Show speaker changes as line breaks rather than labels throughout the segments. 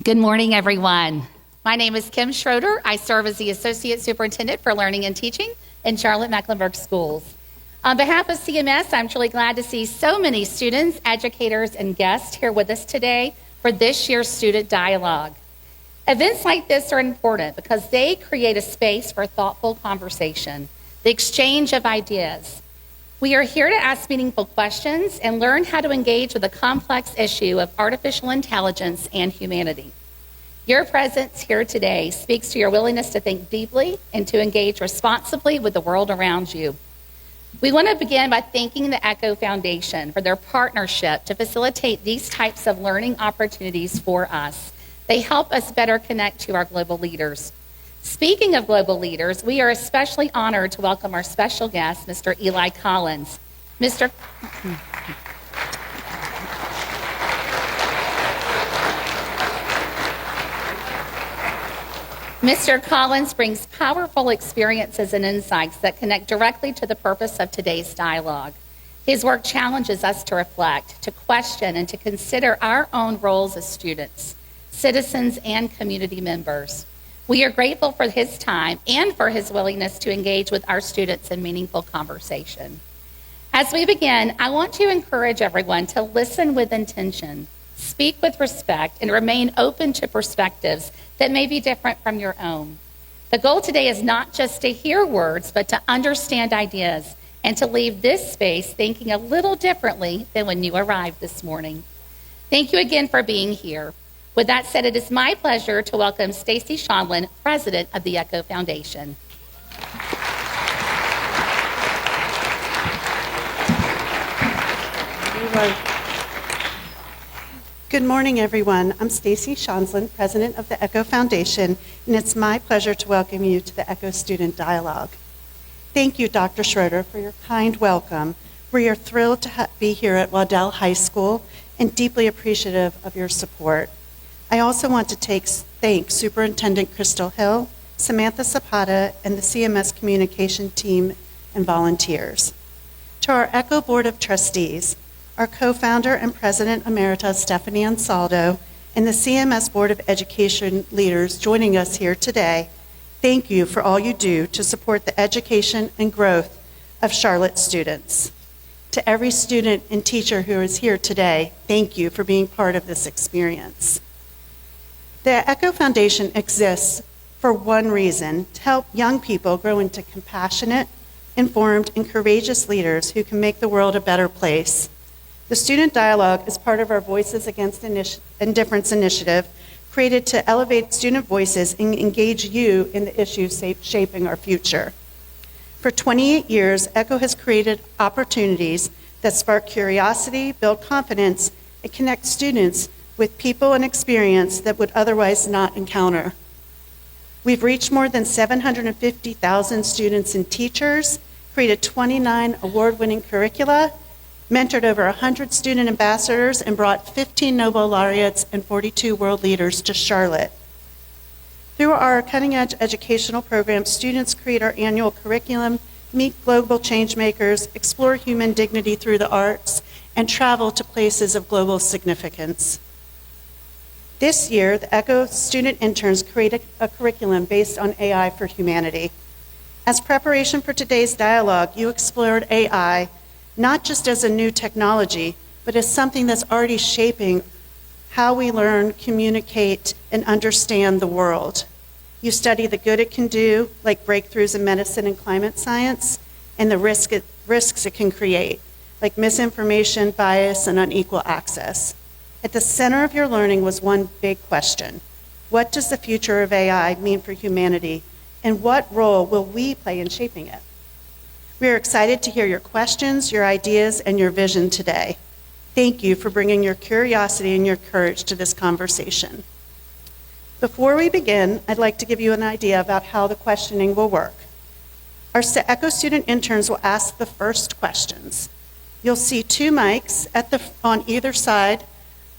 Good morning, everyone. My name is Kim Schroeder. I serve as the Associate Superintendent for Learning and Teaching in Charlotte-Mecklenburg Schools. On behalf of CMS, I'm truly glad to see so many students, educators, and guests here with us today for this year's Student Dialogue. Events like this are important because they create a space for thoughtful conversation, the exchange of ideas. We are here to ask meaningful questions and learn how to engage with the complex issue of artificial intelligence and humanity. Your presence here today speaks to your willingness to think deeply and to engage responsibly with the world around you. We want to begin by thanking the Echo Foundation for their partnership to facilitate these types of learning opportunities for us. They help us better connect to our global leaders. Speaking of global leaders, we are especially honored to welcome our special guest, Mr. Eli Collins. Mr. Collins brings powerful experiences and insights that connect directly to the purpose of today's dialogue. His work challenges us to reflect, to question, and to consider our own roles as students, citizens, and community members. We are grateful for his time and for his willingness to engage with our students in meaningful conversation. As we begin, I want to encourage everyone to listen with intention, speak with respect, and remain open to perspectives that may be different from your own. The goal today is not just to hear words, but to understand ideas and to leave this space thinking a little differently than when you arrived this morning. Thank you again for being here. With that said, it is my pleasure to welcome Stacy Schondlin, President of the Echo Foundation.
Good morning, everyone. I'm Stacy Schondlin, President of the Echo Foundation, and it's my pleasure to welcome you to the Echo Student Dialogue. Thank you, Dr. Schroeder, for your kind welcome. We are thrilled to be here at Waddell High School and deeply appreciative of your support. I also want to thank Superintendent Crystal Hill, Samantha Zapata, and the CMS communication team and volunteers. To our Echo Board of Trustees, our co-founder and President Emerita Stephanie Ansaldo, and the CMS Board of Education leaders joining us here today, thank you for all you do to support the education and growth of Charlotte students. To every student and teacher who is here today, thank you for being part of this experience. The Echo Foundation exists for one reason: to help young people grow into compassionate, informed, and courageous leaders who can make the world a better place. The Student Dialogue is part of our Voices Against Indifference initiative, created to elevate student voices and engage you in the issues shaping our future. For 28 years, Echo has created opportunities that spark curiosity, build confidence, and connect students with people and experience that would otherwise not encounter. We've reached more than 750,000 students and teachers, created 29 award-winning curricula, mentored over 100 student ambassadors, and brought 15 Nobel laureates and 42 world leaders to Charlotte. Through our cutting-edge educational programs, students create our annual curriculum, meet global change makers, explore human dignity through the arts, and travel to places of global significance. This year, the Echo student interns created a curriculum based on AI for humanity. As preparation for today's dialogue, you explored AI not just as a new technology, but as something that's already shaping how we learn, communicate, and understand the world. You study the good it can do, like breakthroughs in medicine and climate science, and the risks it can create, like misinformation, bias, and unequal access. At the center of your learning was one big question: what does the future of AI mean for humanity, and what role will we play in shaping it? We are excited to hear your questions, your ideas, and your vision today. Thank you for bringing your curiosity and your courage to this conversation. Before we begin, I'd like to give you an idea about how the questioning will work. Our Echo student interns will ask the first questions. You'll see two mics on either side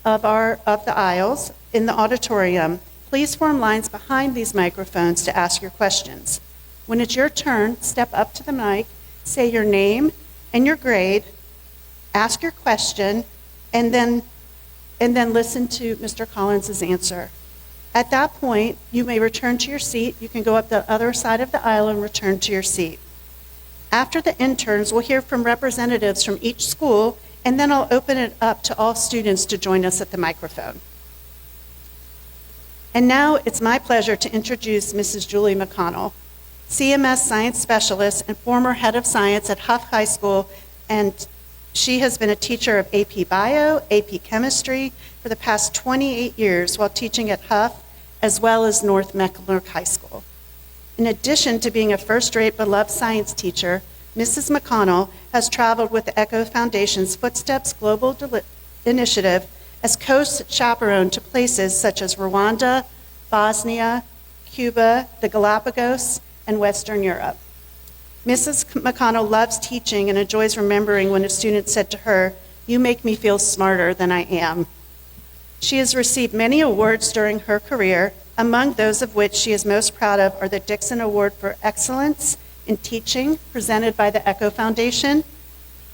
of the aisles in the auditorium. Please form lines behind these microphones to ask your questions. When it's your turn, step up to the mic, say your name and your grade, ask your question, and then and then listen to Mr. Collins' answer. At that point, you may return to your seat. You can go up the other side of the aisle and return to your seat. After the interns, we'll hear from representatives from each school, and then I'll open it up to all students to join us at the microphone. And now it's my pleasure to introduce Mrs. Julie McConnell, CMS Science Specialist and former head of science at Huff High School, and she has been a teacher of AP Bio, AP Chemistry for the past 28 years while teaching at Huff, as well as North Mecklenburg High School. In addition to being a first-rate beloved science teacher, Mrs. McConnell has traveled with the ECHO Foundation's Footsteps Global Initiative as co-chaperone to places such as Rwanda, Bosnia, Cuba, the Galapagos, and Western Europe. Mrs. McConnell loves teaching and enjoys remembering when a student said to her, "You make me feel smarter than I am." She has received many awards during her career, among those of which she is most proud of are the Dixon Award for Excellence in Teaching, presented by the ECHO Foundation,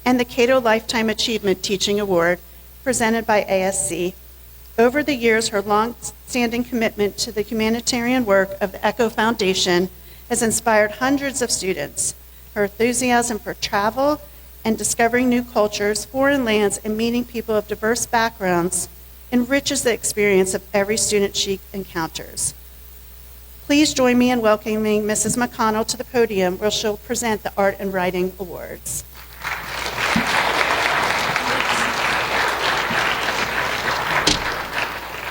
and the Cato Lifetime Achievement Teaching Award, presented by ASC. Over the years, her long-standing commitment to the humanitarian work of the ECHO Foundation has inspired hundreds of students. Her enthusiasm for travel and discovering new cultures, foreign lands, and meeting people of diverse backgrounds enriches the experience of every student she encounters. Please join me in welcoming Mrs. McConnell to the podium where she'll present the Art and Writing Awards.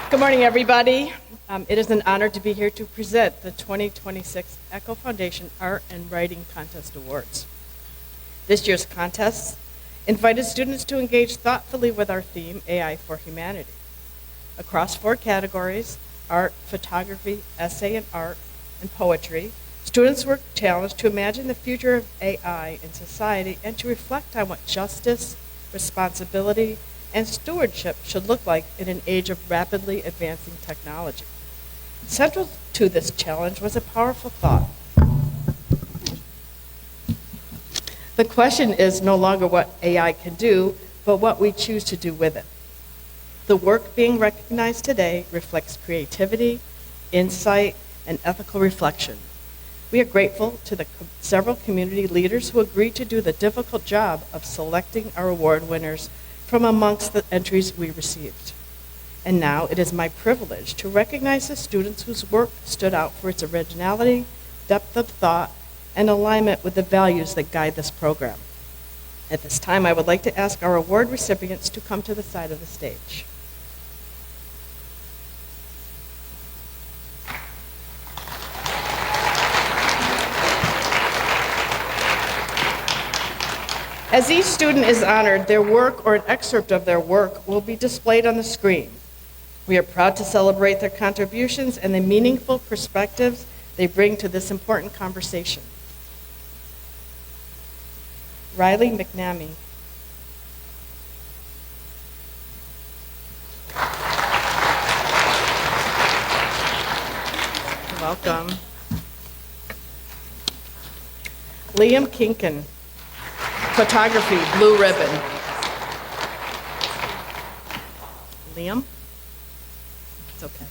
Good morning, everybody. It is an honor to be here to present the 2026 ECHO Foundation Art and Writing Contest Awards. This year's contest invited students to engage thoughtfully with our theme, AI for Humanity. Across 4 categories, art, photography, essay and art, and poetry, students were challenged to imagine the future of AI in society and to reflect on what justice, responsibility, and stewardship should look like in an age of rapidly advancing technology. Central to this challenge was a powerful thought. The question is no longer what AI can do, but what we choose to do with it. The work being recognized today reflects creativity, insight, and ethical reflection. We are grateful to the several community leaders who agreed to do the difficult job of selecting our award winners from amongst the entries we received. And now it is my privilege to recognize the students whose work stood out for its originality, depth of thought, and alignment with the values that guide this program. At this time, I would like to ask our award recipients to come to the side of the stage. As each student is honored, their work or an excerpt of their work will be displayed on the screen. We are proud to celebrate their contributions and the meaningful perspectives they bring to this important conversation. Riley McNamee. Welcome. Liam Kinkin. Photography, blue ribbon. Liam? It's okay.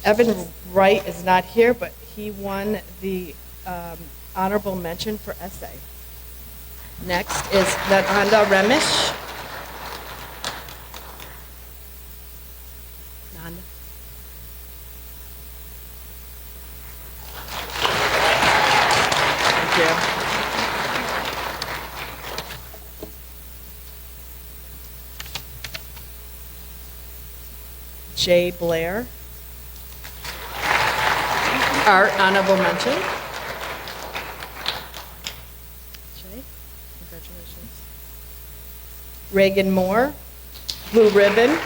Evan Wright is not here, but he won the honorable mention for essay. Next is Nanda Remish. Nanda. Thank you. Jay Blair. Art, honorable mention. Jay, congratulations. Reagan Moore, blue ribbon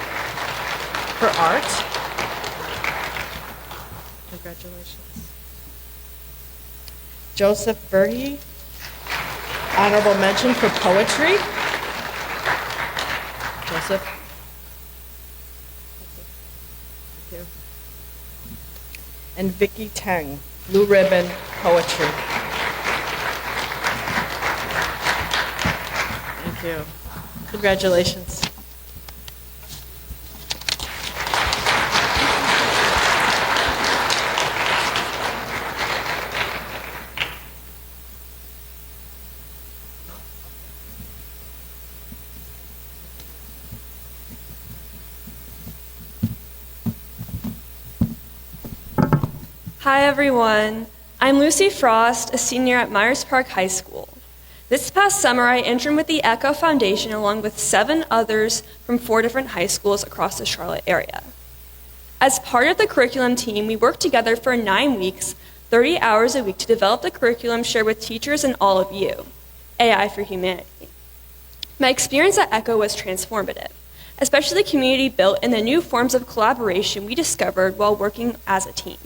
for art. Congratulations. Joseph Berhe, honorable mention for poetry. Joseph. Thank you. And Vicky Teng, blue ribbon, poetry. Thank Thank you. Congratulations.
Hi everyone, I'm Lucy Frost, a senior at Myers Park High School. This past summer I interned with the Echo Foundation along with 7 others from 4 different high schools across the Charlotte area. As part of the curriculum team, we worked together for 9 weeks, 30 hours a week to develop the curriculum shared with teachers and all of you, AI for Humanity. My experience at Echo was transformative, especially the community built and the new forms of collaboration we discovered while working as a team.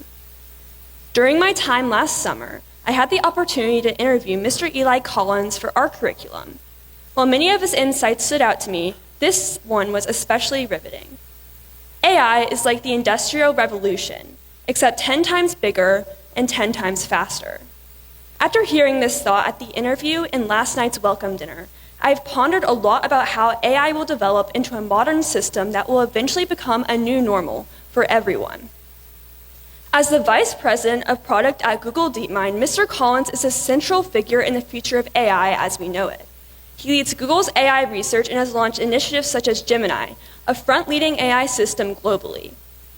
During my time last summer, I had the opportunity to interview Mr. Eli Collins for our curriculum. While many of his insights stood out to me, this one was especially riveting. AI is like the Industrial Revolution, except 10 times bigger and 10 times faster. After hearing this thought at the interview and last night's welcome dinner, I've pondered a lot about how AI will develop into a modern system that will eventually become a new normal for everyone. As the Vice President of Product at Google DeepMind, Mr. Collins is a central figure in the future of AI as we know it. He leads Google's AI research and has launched initiatives such as Gemini, a front-leading AI system globally.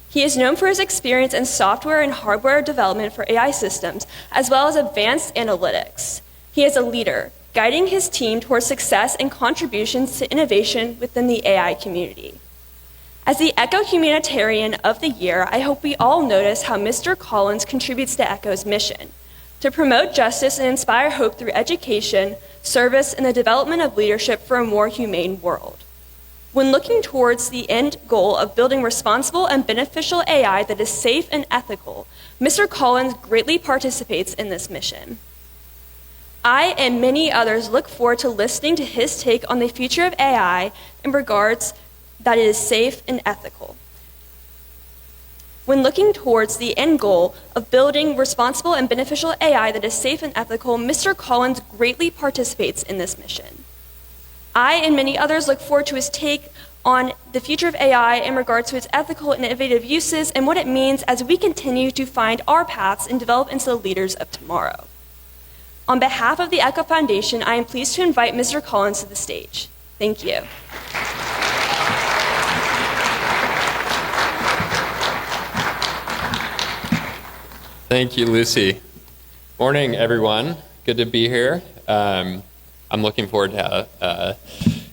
He is known for his experience in software and hardware development for AI systems, as well as advanced analytics. He is a leader, guiding his team towards success and contributions to innovation within the AI community. As the Echo Humanitarian of the Year, I hope we all notice how Mr. Collins contributes to Echo's mission to promote justice and inspire hope through education, service, and the development of leadership for a more humane world. When looking towards the end goal of building responsible and beneficial AI that is safe and ethical, Mr. Collins greatly participates in this mission. I and many others look forward to listening to his take on the future of AI in regards that it is safe and ethical. When looking towards the end goal of building responsible and beneficial AI that is safe and ethical, Mr. Collins greatly participates in this mission. I and many others look forward to his take on the future of AI in regards to its ethical and innovative uses and what it means as we continue to find our paths and develop into the leaders of tomorrow. On behalf of the Echo Foundation, I am pleased to invite Mr. Collins to the stage. Thank you.
Thank you, Lucy. Morning, everyone. Good to be here. I'm looking forward to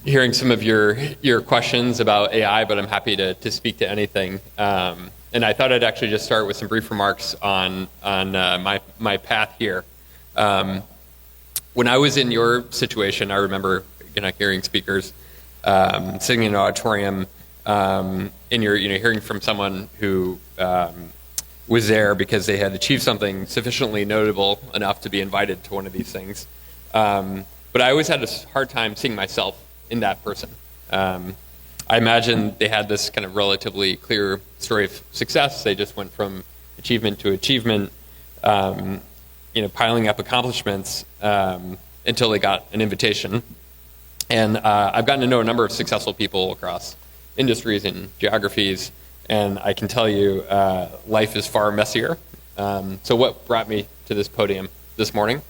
hearing some of your questions about AI, but I'm happy to speak to anything. And I thought I'd actually just start with some brief remarks on my path here. When I was in your situation, I remember hearing speakers sitting in an auditorium, and you're hearing from someone who was there because they had achieved something sufficiently notable enough to be invited to one of these things. But I always had a hard time seeing myself in that person. I imagine they had this kind of relatively clear story of success. They just went from achievement to achievement, piling up accomplishments until they got an invitation. And I've gotten to know a number of successful people across industries and geographies, and I can tell you life is far messier. So what brought me to this podium this morning?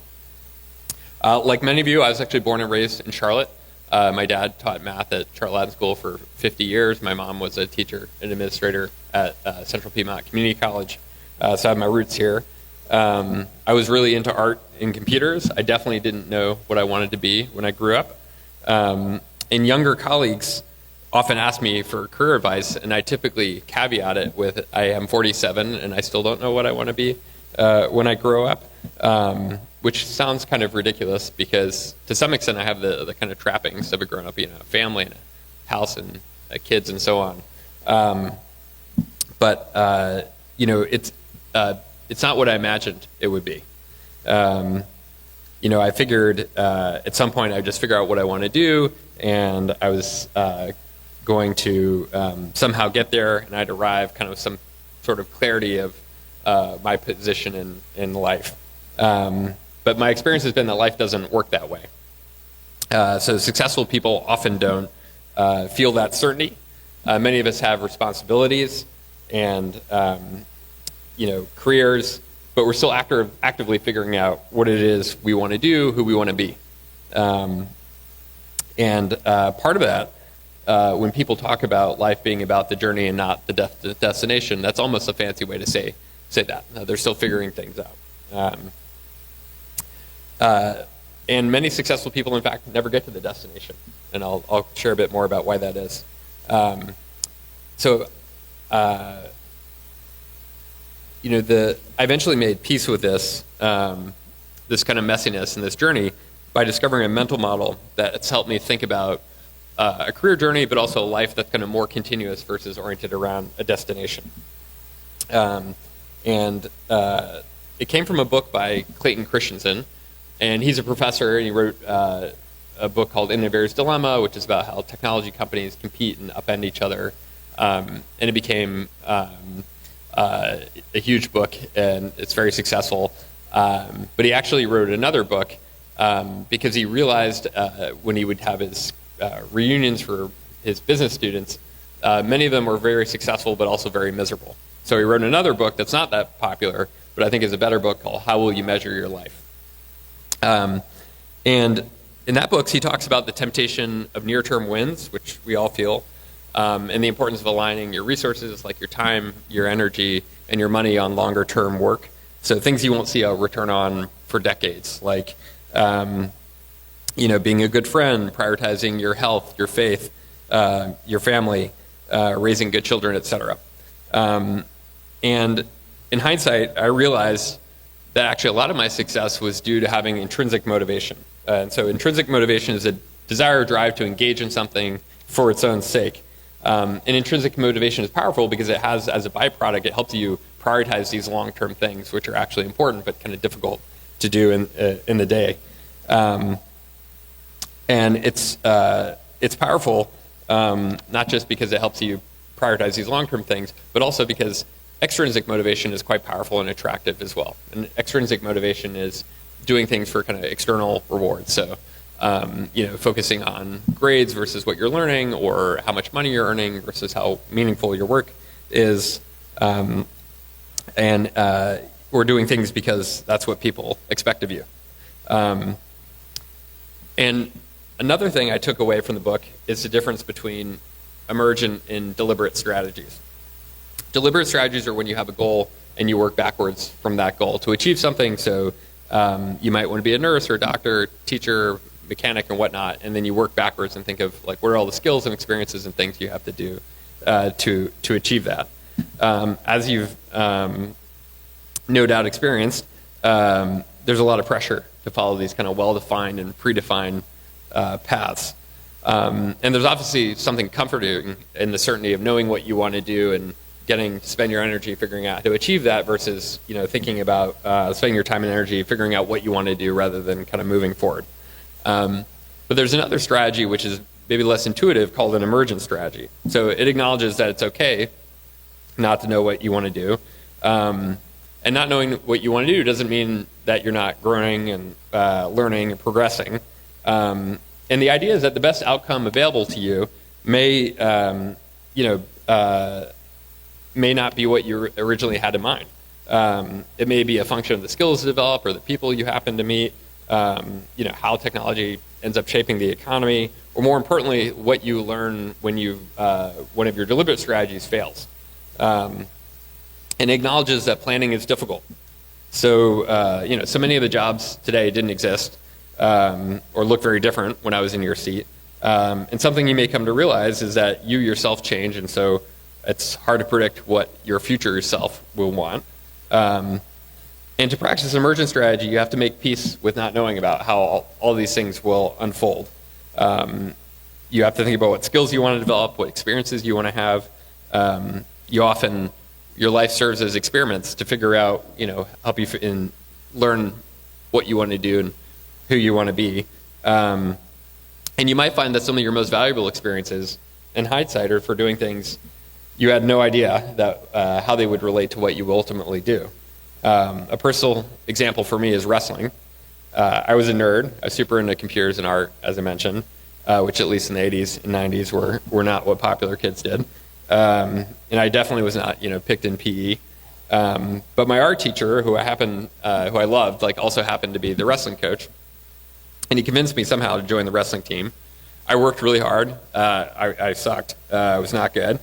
Like many of you, I was actually born and raised in Charlotte. My dad taught math at Charlotte Latin School for 50 years. My mom was a teacher and administrator at Central Piedmont Community College. So I have my roots here. I was really into art and computers. I definitely didn't know what I wanted to be when I grew up. And younger colleagues often ask me for career advice, and I typically caveat it with, I am 47 and I still don't know what I want to be when I grow up, which sounds kind of ridiculous because to some extent I have the kind of trappings of a grown up, a family and a house and kids and so on. But it's not what I imagined it would be. I figured at some point I'd just figure out what I want to do, and I was going to somehow get there, and I'd arrive kind of some sort of clarity of my position in life. But my experience has been that life doesn't work that way. So successful people often don't feel that certainty. Many of us have responsibilities and careers, but we're still actively figuring out what it is we want to do, who we want to be. And part of that, when people talk about life being about the journey and not the destination, that's almost a fancy way to say that. They're still figuring things out. And many successful people, in fact, never get to the destination. And I'll share a bit more about why that is. I eventually made peace with this this kind of messiness and this journey by discovering a mental model that's helped me think about a career journey, but also a life that's kind of more continuous versus oriented around a destination. It came from a book by Clayton Christensen, and he's a professor, and he wrote a book called Innovator's Dilemma, which is about how technology companies compete and upend each other. And it became a huge book, and it's very successful. But he actually wrote another book because he realized when he would have his reunions for his business students, many of them were very successful but also very miserable. So he wrote another book that's not that popular, but I think is a better book called How Will You Measure Your Life? And in that book, he talks about the temptation of near-term wins, which we all feel, and the importance of aligning your resources, like your time, your energy, and your money on longer-term work. So things you won't see a return on for decades, like being a good friend, prioritizing your health, your faith, your family, raising good children, etc. And in hindsight, I realized that actually a lot of my success was due to having intrinsic motivation. And so intrinsic motivation is a desire or drive to engage in something for its own sake. And intrinsic motivation is powerful because it has, as a byproduct, it helps you prioritize these long-term things, which are actually important but kind of difficult to do in the day. And it's powerful not just because it helps you prioritize these long-term things, but also because extrinsic motivation is quite powerful and attractive as well. And extrinsic motivation is doing things for kind of external rewards. So, focusing on grades versus what you're learning, or how much money you're earning versus how meaningful your work is. We're doing things because that's what people expect of you. And another thing I took away from the book is the difference between emergent and deliberate strategies. Deliberate strategies are when you have a goal and you work backwards from that goal to achieve something. So you might want to be a nurse or a doctor, teacher, mechanic, and whatnot, and then you work backwards and think of like what are all the skills and experiences and things you have to do to achieve that. As you've no doubt experienced, there's a lot of pressure to follow these kind of well-defined and predefined paths. And there's obviously something comforting in the certainty of knowing what you want to do and spend your energy figuring out how to achieve that versus thinking about spending your time and energy figuring out what you want to do rather than kind of moving forward. But there's another strategy which is maybe less intuitive called an emergent strategy. So it acknowledges that it's okay not to know what you want to do. And not knowing what you want to do doesn't mean that you're not growing and learning and progressing. And the idea is that the best outcome available to you may not be what you originally had in mind. It may be a function of the skills you develop or the people you happen to meet, how technology ends up shaping the economy, or more importantly, what you learn when one of your deliberate strategies fails. And acknowledges that planning is difficult. So, so many of the jobs today didn't exist or look very different when I was in your seat. And something you may come to realize is that you yourself change, and so it's hard to predict what your future self will want. And to practice emergent strategy, you have to make peace with not knowing about how all these things will unfold. You have to think about what skills you want to develop, what experiences you want to have. Your life serves as experiments to figure out, help you learn what you want to do and who you want to be. And you might find that some of your most valuable experiences in hindsight are for doing things you had no idea that how they would relate to what you ultimately do. A personal example for me is wrestling. I was a nerd. I was super into computers and art, as I mentioned, which at least in the 80s and 90s were not what popular kids did. And I definitely was not, picked in PE. But my art teacher, who I loved, also happened to be the wrestling coach. And he convinced me somehow to join the wrestling team. I worked really hard. I sucked. I was not good.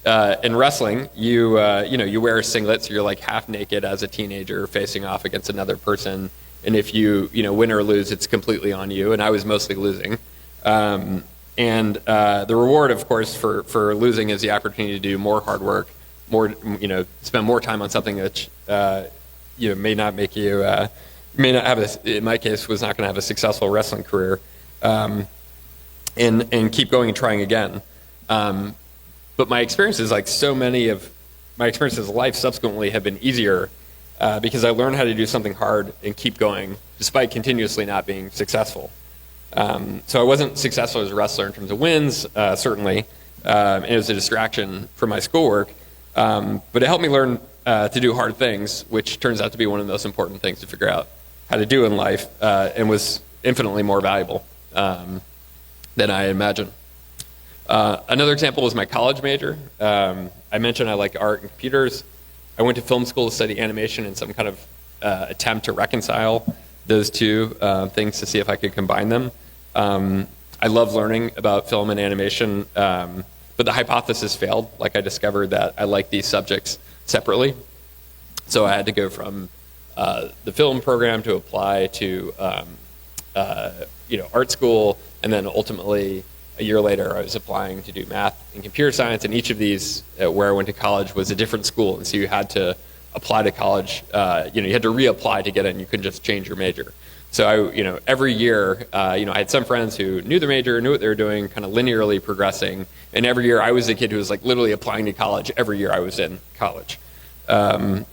In wrestling, you wear a singlet, so you're like half naked as a teenager facing off against another person. And if you win or lose, it's completely on you. And I was mostly losing. And the reward, of course, for losing is the opportunity to do more hard work, spend more time on something that may not make you, may not have in my case, was not going to have a successful wrestling career, and keep going and trying again. But my experiences, like so many of my experiences of life subsequently, have been easier because I learned how to do something hard and keep going despite continuously not being successful. So I wasn't successful as a wrestler in terms of wins, certainly, and it was a distraction from my schoolwork. But it helped me learn to do hard things, which turns out to be one of the most important things to figure out how to do in life, and was infinitely more valuable than I imagined. Another example was my college major. I mentioned I liked art and computers. I went to film school to study animation in some kind of attempt to reconcile those two things to see if I could combine them. I love learning about film and animation, but the hypothesis failed. I discovered that I like these subjects separately. So I had to go from the film program to apply to art school, and then ultimately a year later I was applying to do math and computer science, and each of these where I went to college was a different school, and so you had to apply to college. You had to reapply to get in. You couldn't just change your major. So every year, I had some friends who knew the major, knew what they were doing, kind of linearly progressing. And every year, I was the kid who was literally applying to college every year I was in college. I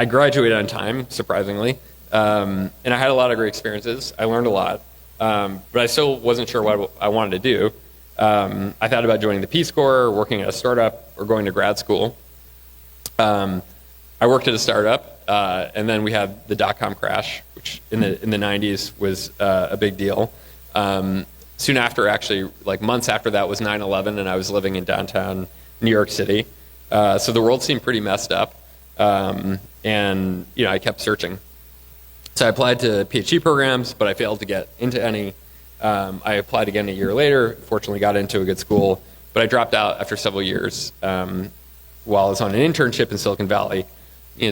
graduated on time, surprisingly, and I had a lot of great experiences. I learned a lot, but I still wasn't sure what I wanted to do. I thought about joining the Peace Corps, working at a startup, or going to grad school. I worked at a startup, and then we had the dot-com crash, which in the 90s was a big deal. Soon after, actually, months after that, was 9/11, and I was living in downtown New York City. So the world seemed pretty messed up, and I kept searching. So I applied to PhD programs, but I failed to get into any. I applied again a year later, fortunately got into a good school, but I dropped out after several years while I was on an internship in Silicon Valley.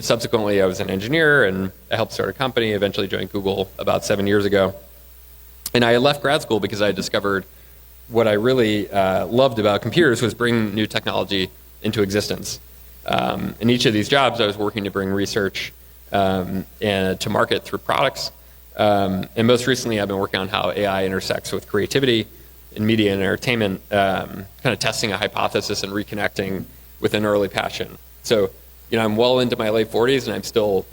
Subsequently, I was an engineer, and I helped start a company, eventually joined Google about 7 years ago. And I left grad school because I discovered what I really loved about computers was bringing new technology into existence. In each of these jobs, I was working to bring research and to market through products. And most recently, I've been working on how AI intersects with creativity in media and entertainment, kind of testing a hypothesis and reconnecting with an early passion. So, I'm well into my late 40s, and I'm still,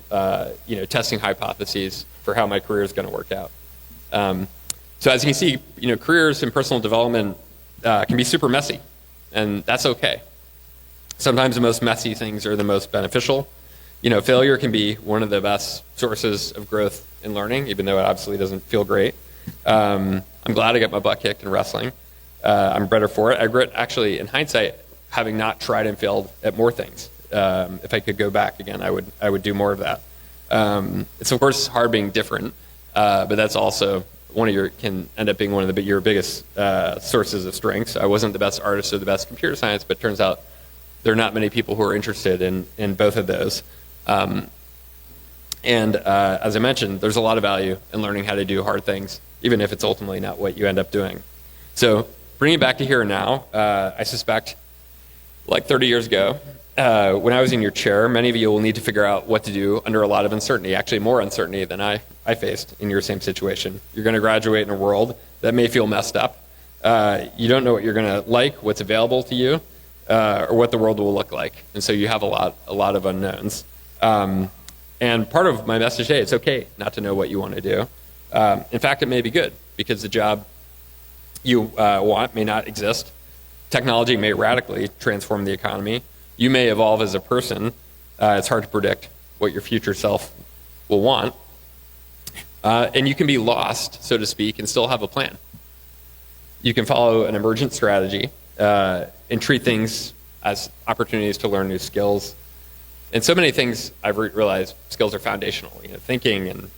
testing hypotheses for how my career is going to work out. So as you can see, careers in personal development can be super messy, and that's okay. Sometimes the most messy things are the most beneficial. Failure can be one of the best sources of growth in learning, even though it obviously doesn't feel great. I'm glad I got my butt kicked in wrestling. I'm better for it. I regret, actually, in hindsight, having not tried and failed at more things. If I could go back again, I would do more of that. It's of course hard being different, but that's also can end up being one of your biggest sources of strengths. I wasn't the best artist or the best computer science, but it turns out there are not many people who are interested in both of those. As I mentioned, there's a lot of value in learning how to do hard things, even if it's ultimately not what you end up doing. So bringing it back to here and now, I suspect 30 years ago, when I was in your chair, many of you will need to figure out what to do under a lot of uncertainty, actually more uncertainty than I faced in your same situation. You're going to graduate in a world that may feel messed up. You don't know what you're going to like, what's available to you, or what the world will look like. And so you have a lot of unknowns. And part of my message today, it's okay not to know what you want to do. In fact, it may be good, because the job you want may not exist. Technology may radically transform the economy. You may evolve as a person. It's hard to predict what your future self will want. And you can be lost, so to speak, and still have a plan. You can follow an emergent strategy and treat things as opportunities to learn new skills. And so many things I've realized skills are foundational. Thinking and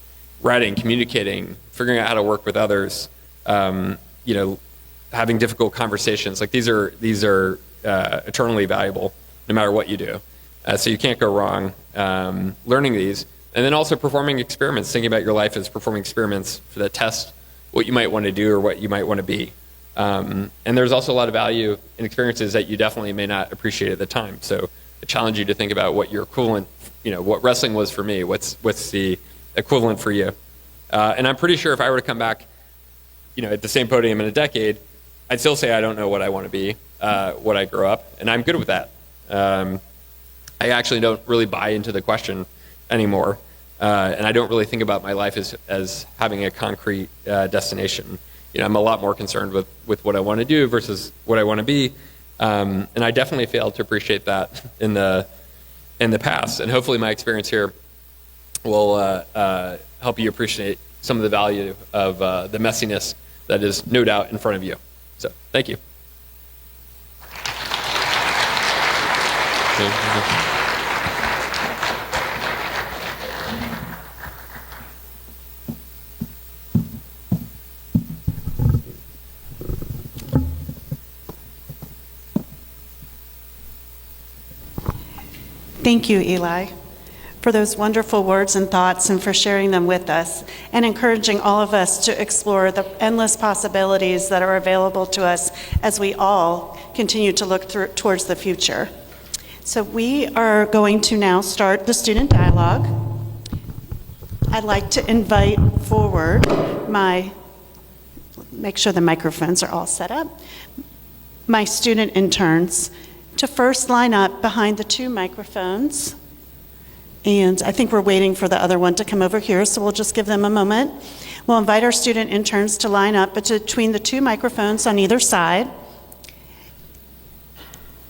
writing, communicating, figuring out how to work with others, having difficult conversations. Like these are eternally valuable no matter what you do. So you can't go wrong learning these. And then also performing experiments, thinking about your life as performing experiments that test what you might want to do or what you might want to be. And there's also a lot of value in experiences that you definitely may not appreciate at the time. So I challenge you to think about what your equivalent, what wrestling was for me, what's the equivalent for you. And I'm pretty sure if I were to come back, at the same podium in a decade, I'd still say I don't know what I want to be, what I grew up, and I'm good with that. I actually don't really buy into the question anymore, and I don't really think about my life as having a concrete destination. I'm a lot more concerned with what I want to do versus what I want to be, and I definitely failed to appreciate that in the past. And hopefully, my experience here will help you appreciate some of the value of the messiness that is no doubt in front of you. So, thank you.
Thank you, Eli, for those wonderful words and thoughts and for sharing them with us and encouraging all of us to explore the endless possibilities that are available to us as we all continue to look towards the future. So we are going to now start the student dialogue. I'd like to invite forward make sure the microphones are all set up, my student interns to first line up behind the two microphones. And I think we're waiting for the other one to come over here, so we'll just give them a moment. We'll invite our student interns to line up between the two microphones on either side.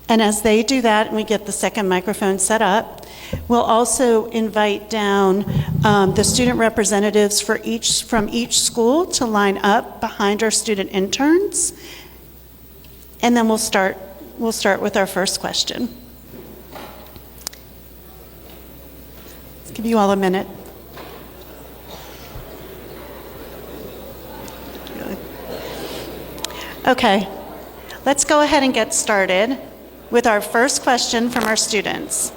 And as they do that, and we get the second microphone set up, we'll also invite down the student representatives from each school to line up behind our student interns. And then we'll start with our first question. Let's give you all a minute. Okay, let's go ahead and get started with our first question from our students.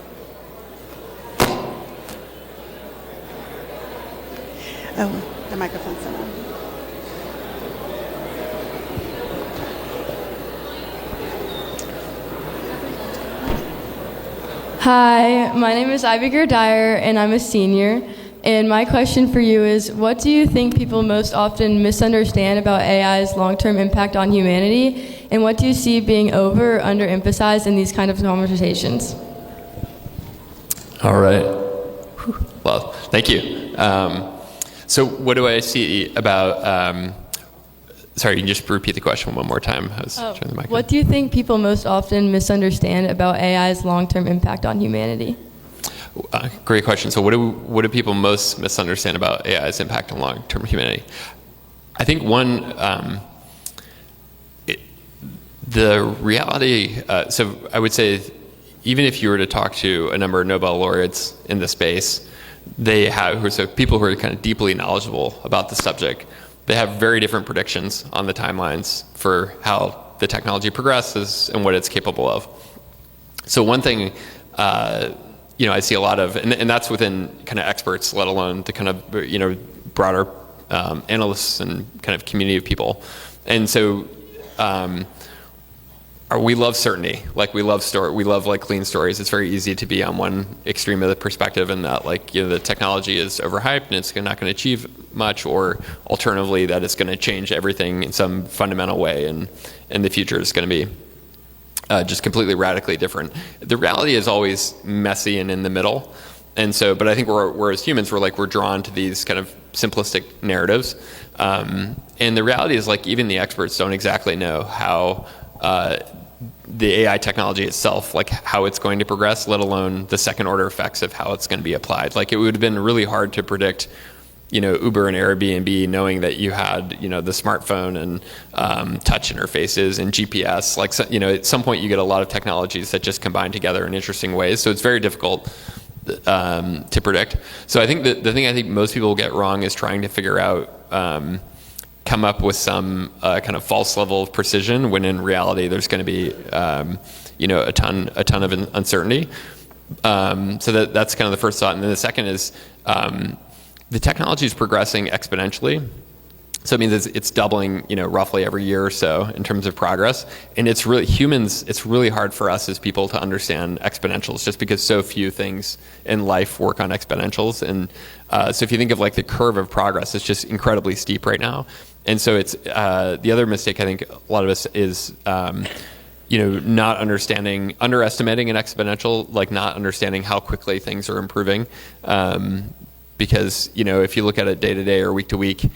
Oh, the microphone's on.
Hi, my name is Ivy Dyer, and I'm a senior. And my question for you is, what do you think people most often misunderstand about AI's long-term impact on humanity? And what do you see being over or underemphasized in these kind of conversations?
All right. Well, thank you. So what do I see about... sorry, you can just repeat the question one more time. I was turning the mic on.
What do you think people most often misunderstand about AI's long-term impact on humanity?
Great question. So what do people most misunderstand about AI's impact on long-term humanity? I think the reality, so I would say even if you were to talk to a number of Nobel laureates in the space, people who are kind of deeply knowledgeable about the subject, they have very different predictions on the timelines for how the technology progresses and what it's capable of. So one thing, I see a lot of, and that's within kind of experts, let alone the kind of, broader analysts and kind of community of people. And so we love certainty, we love clean stories. It's very easy to be on one extreme of the perspective and that the technology is overhyped and it's not going to achieve much, or alternatively that it's going to change everything in some fundamental way and the future is going to be just completely radically different. The reality is always messy and in the middle. And so, but I think we're as humans, we're drawn to these kind of simplistic narratives. And the reality is even the experts don't exactly know how the AI technology itself, like how it's going to progress, let alone the second order effects of how it's going to be applied. Like it would have been really hard to predict, Uber and Airbnb, knowing that you had, the smartphone and touch interfaces and GPS. Like, at some point you get a lot of technologies that just combine together in interesting ways. So it's very difficult to predict. So I think the thing I think most people get wrong is trying to figure out, come up with some kind of false level of precision, when in reality there's going to be, a ton of uncertainty. So that's kind of the first thought. And then the second is, the technology is progressing exponentially. So it means it's doubling, roughly every year or so in terms of progress. And it's really hard for us as people to understand exponentials, just because so few things in life work on exponentials. And so if you think of like the curve of progress, it's just incredibly steep right now. And so it's the other mistake I think a lot of us is, not understanding, underestimating an exponential, like not understanding how quickly things are improving. Because, if you look at it day to day or week to week,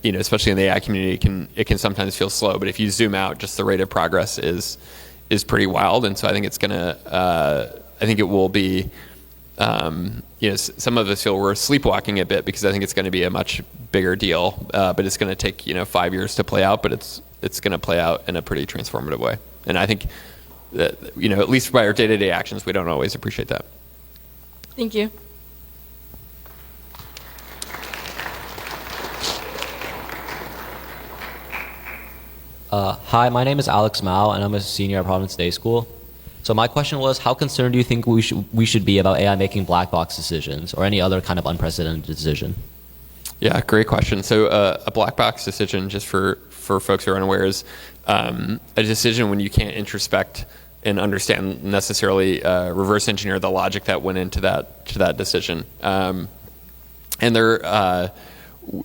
especially in the AI community, it can sometimes feel slow. But if you zoom out, just the rate of progress is pretty wild. And so I think it's it will be, some of us feel we're sleepwalking a bit, because I think it's going to be a much bigger deal. But it's going to take, 5 years to play out, but it's going to play out in a pretty transformative way. And I think that, at least by our day-to-day actions, we don't always appreciate that.
Thank you.
Hi, my name is Alex Mao, and I'm a senior at Providence Day School. So my question was, how concerned do you think we should be about AI making black box decisions or any other kind of unprecedented decision?
Yeah, great question. So a black box decision, just for folks who are unaware, is a decision when you can't introspect and understand necessarily reverse engineer the logic that went into that decision. And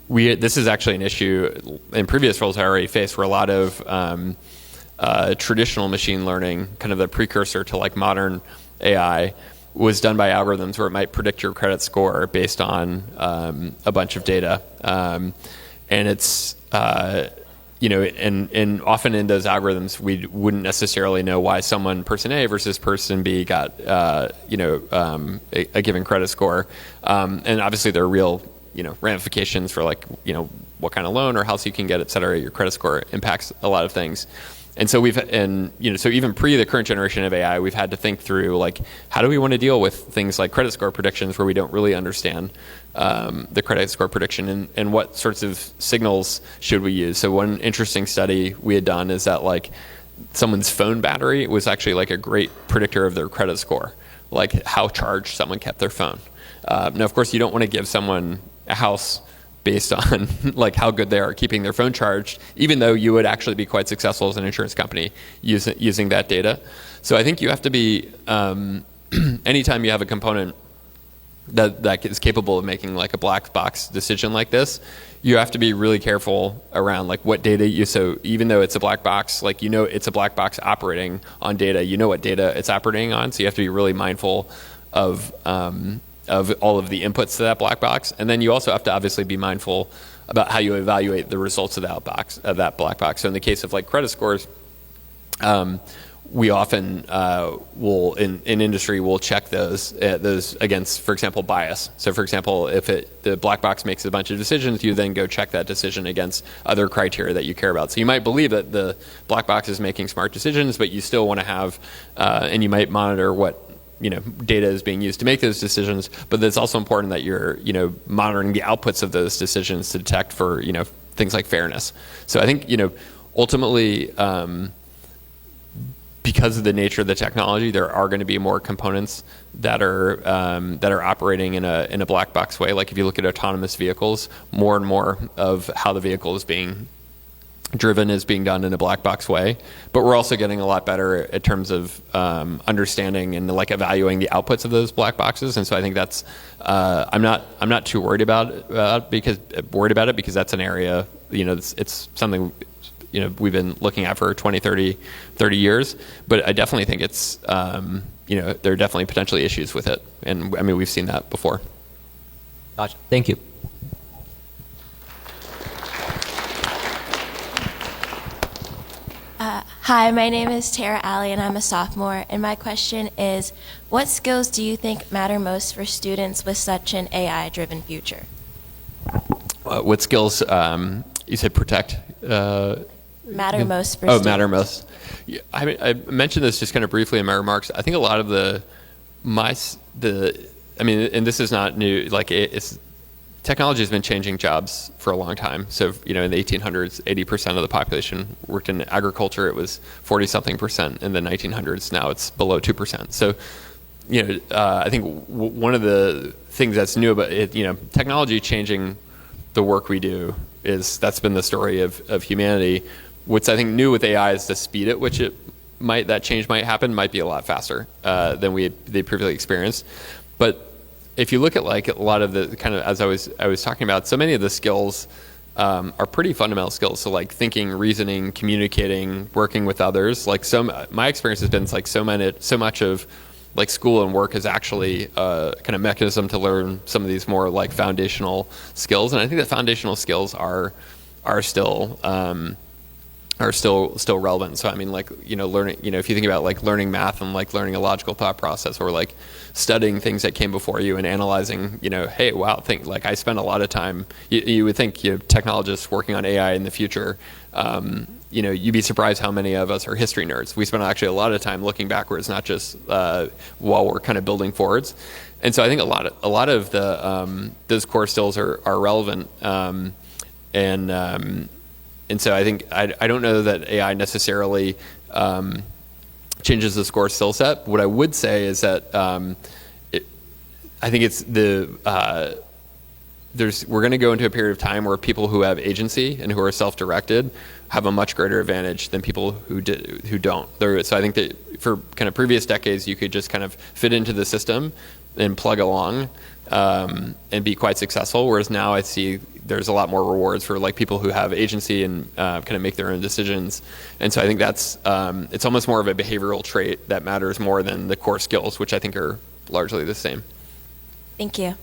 this is actually an issue in previous roles I already faced, where a lot of traditional machine learning, kind of the precursor to like modern AI, was done by algorithms where it might predict your credit score based on a bunch of data. And it's, and often in those algorithms, we wouldn't necessarily know why person A versus person B got, a given credit score. And obviously there are real, ramifications for like, what kind of loan or house you can get, et cetera. Your credit score impacts a lot of things. And so so even pre the current generation of AI, we've had to think through like, how do we want to deal with things like credit score predictions, where we don't really understand the credit score prediction, and what sorts of signals should we use. So one interesting study we had done is that like someone's phone battery was actually like a great predictor of their credit score, like how charged someone kept their phone. Now, of course, you don't want to give someone a house based on like how good they are keeping their phone charged, even though you would actually be quite successful as an insurance company using that data. So I think you have to be, anytime you have a component that is capable of making like a black box decision like this, you have to be really careful around like what data so even though it's a black box, like, it's a black box operating on data, what data it's operating on. So you have to be really mindful of all of the inputs to that black box. And then you also have to obviously be mindful about how you evaluate the results of that black box. So in the case of like credit scores, we often will in industry will check those against, for example, bias. So for example, if the black box makes a bunch of decisions, you then go check that decision against other criteria that you care about. So you might believe that the black box is making smart decisions, but you still want to have, and you might monitor what data is being used to make those decisions, but it's also important that you're, monitoring the outputs of those decisions to detect for, things like fairness. So I think, ultimately, because of the nature of the technology, there are going to be more components that are operating in a black box way. Like if you look at autonomous vehicles, more and more of how the vehicle is being driven is being done in a black box way, but we're also getting a lot better in terms of understanding and like evaluating the outputs of those black boxes. And so I think that's I'm not too worried about it because that's an area, it's something we've been looking at for 20, 30 years. But I definitely think it's there are definitely potentially issues with it, and I mean we've seen that before.
Gotcha. Thank you.
Hi, my name is Tara Alley, and I'm a sophomore. And my question is, what skills do you think matter most for students with such an AI-driven future?
What skills? You said protect.
Matter most for
Oh,
students.
matter most. Yeah, I mentioned this just kind of briefly in my remarks. I think a lot of and this is not new. Like technology has been changing jobs for a long time. So in the 1800s, 80% of the population worked in agriculture. It was 40-something% in the 1900s. Now it's below 2%. So I think one of the things that's new about it, technology changing the work we do that's been the story of humanity. What's I think new with AI is the speed at which that change might happen might be a lot faster than they previously experienced. But if you look at like a lot of the kind of, as I was talking about, so many of the skills are pretty fundamental skills. So like thinking, reasoning, communicating, working with others. Like my experience has been like so much of like school and work is actually a kind of mechanism to learn some of these more like foundational skills. And I think that foundational skills are still relevant. So I mean, like, learning, if you think about like learning math and like learning a logical thought process, or like studying things that came before you and analyzing, hey, wow, I spend a lot of time, you would think, technologists working on AI in the future, you'd be surprised how many of us are history nerds. We spend actually a lot of time looking backwards, not just while we're kind of building forwards. And so I think a lot of the those core skills are relevant. And so I think I don't know that AI necessarily changes the core skill set. What I would say is that I think it's we're going to go into a period of time where people who have agency and who are self-directed have a much greater advantage than people who don't. So I think that for kind of previous decades, you could just kind of fit into the system and plug along and be quite successful. Whereas now I see there's a lot more rewards for like people who have agency and kind of make their own decisions. And so I think that's it's almost more of a behavioral trait that matters more than the core skills, which I think are largely the same.
Thank you.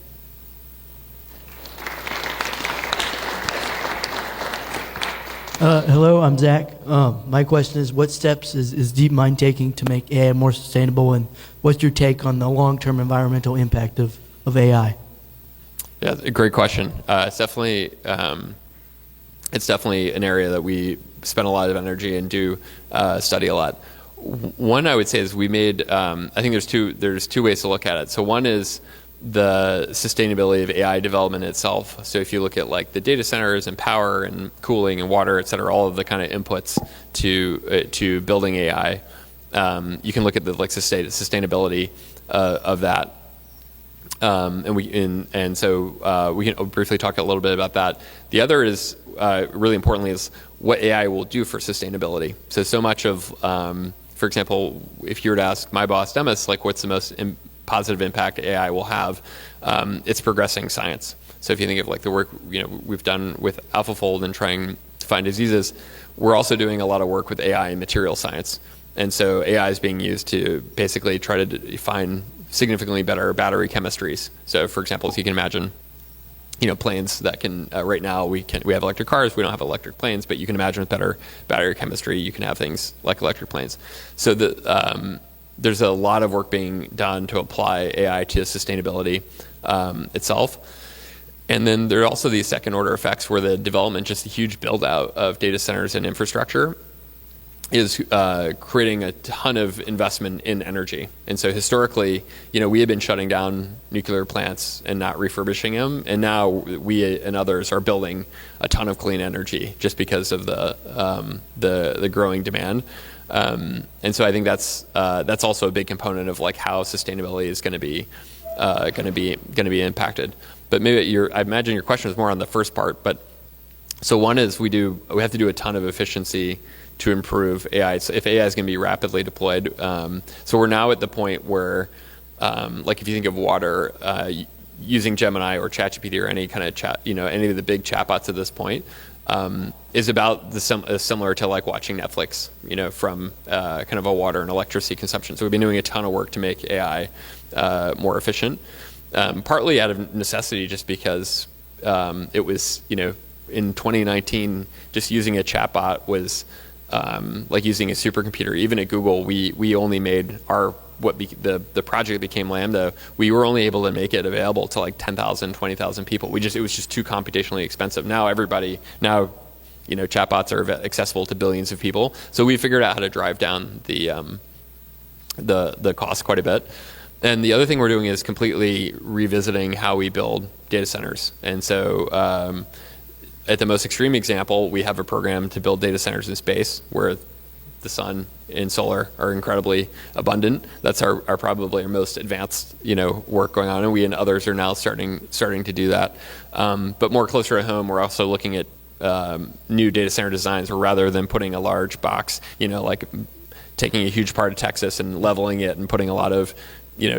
Hello, I'm Zach. My question is, what steps is DeepMind taking to make AI more sustainable, and what's your take on the long-term environmental impact of AI?
Yeah, a great question. It's definitely an area that we spend a lot of energy and do study a lot. One I would say is we made. I think there's two ways to look at it. So one is the sustainability of AI development itself. So if you look at like the data centers and power and cooling and water, et cetera, all of the kind of inputs to building AI, you can look at the like sustainability of that. So we can briefly talk a little bit about that. The other is really importantly is what AI will do for sustainability. So much of, for example, if you were to ask my boss Demis, like what's the most positive impact AI will have, it's progressing science. So if you think of like the work we've done with AlphaFold and trying to find diseases, we're also doing a lot of work with AI and material science. And so AI is being used to basically try to find significantly better battery chemistries. So for example, as you can imagine, planes that can, right now we have electric cars, we don't have electric planes, but you can imagine with better battery chemistry, you can have things like electric planes. So there's a lot of work being done to apply AI to sustainability itself. And then there are also these second order effects where the development, just a huge build out of data centers and infrastructure is creating a ton of investment in energy. And so historically, we had been shutting down nuclear plants and not refurbishing them. And now we and others are building a ton of clean energy just because of the growing demand. And so I think that's also a big component of like how sustainability is going to be impacted. But maybe I imagine your question was more on the first part. But so one is we have to do a ton of efficiency to improve AI. So if AI is going to be rapidly deployed, so we're now at the point where, like if you think of water, using Gemini or ChatGPT or any kind of chat, any of the big chatbots at this point, is about similar to like watching Netflix, from kind of a water and electricity consumption. So we've been doing a ton of work to make AI more efficient, partly out of necessity, just because it was, in 2019, just using a chatbot was like using a supercomputer. Even at Google, we only made the project that became Lambda. We were only able to make it available to like 10,000, 20,000 people. It was just too computationally expensive. Now chatbots are accessible to billions of people. So we figured out how to drive down the cost quite a bit. And the other thing we're doing is completely revisiting how we build data centers. And so at the most extreme example, we have a program to build data centers in space where the sun and solar are incredibly abundant. That's probably our most advanced work going on, and we and others are now starting to do that. But more closer at home, we're also looking at new data center designs, where rather than putting a large box, like taking a huge part of Texas and leveling it and putting a lot of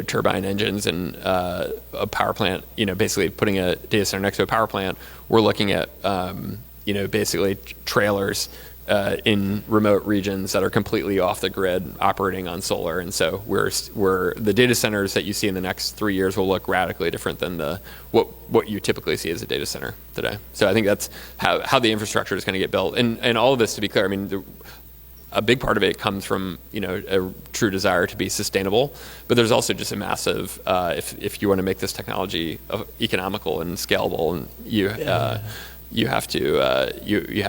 turbine engines and a power plant, basically putting a data center next to a power plant, we're looking at basically trailers in remote regions that are completely off the grid, operating on solar. And so the data centers that you see in the next 3 years will look radically different than what you typically see as a data center today. So I think that's how the infrastructure is going to get built. And all of this, to be clear, I mean, a big part of it comes from a true desire to be sustainable, but there's also just a massive if you want to make this technology economical and scalable, and you have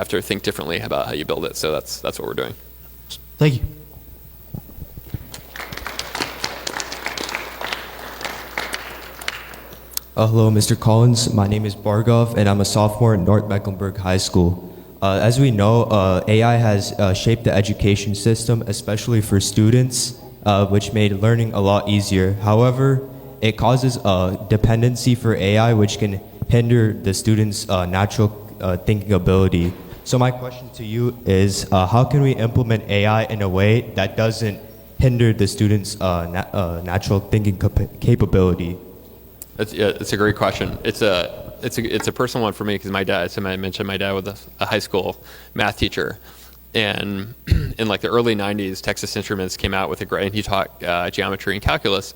to think differently about how you build it. So that's what we're doing.
Thank you.
Hello, Mr. Collins. My name is Bargov, and I'm a sophomore at North Mecklenburg High School. As we know, AI has shaped the education system, especially for students, which made learning a lot easier. However, it causes a dependency for AI, which can hinder the students' natural thinking ability. So my question to you is, how can we implement AI in a way that doesn't hinder the students' natural thinking capability?
It's a great question. It's a personal one for me because my dad. So I mentioned my dad was a high school math teacher, and in like the early '90s, Texas Instruments came out with and he taught geometry and calculus.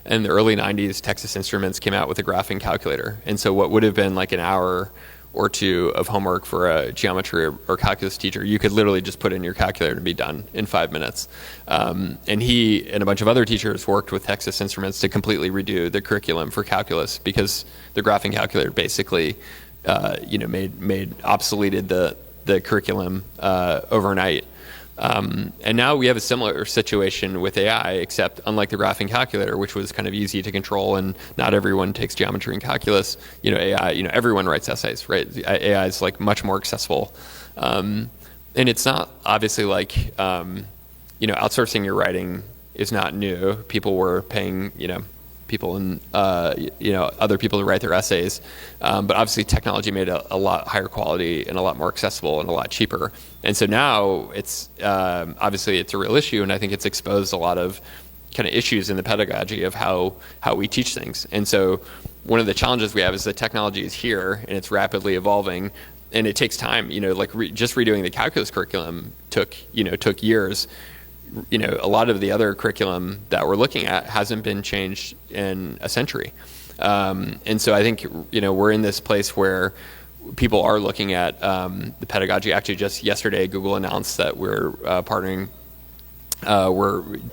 In the early '90s, Texas Instruments came out with a graphing calculator, and so what would have been like an hour or two of homework for a geometry or calculus teacher, you could literally just put in your calculator and be done in 5 minutes. And he and a bunch of other teachers worked with Texas Instruments to completely redo the curriculum for calculus, because the graphing calculator basically, made obsoleted the curriculum overnight. And now we have a similar situation with AI, except unlike the graphing calculator, which was kind of easy to control and not everyone takes geometry and calculus, AI, everyone writes essays, right? AI is like much more accessible. And it's not obviously like, outsourcing your writing is not new. People were paying, people and other people to write their essays, but obviously technology made it a lot higher quality and a lot more accessible and a lot cheaper. And so now it's obviously it's a real issue, and I think it's exposed a lot of kind of issues in the pedagogy of how we teach things. And so one of the challenges we have is that technology is here and it's rapidly evolving, and it takes time. Just redoing the calculus curriculum took years. A lot of the other curriculum that we're looking at hasn't been changed in a century. And so I think, we're in this place where people are looking at the pedagogy. Actually, just yesterday, Google announced that we're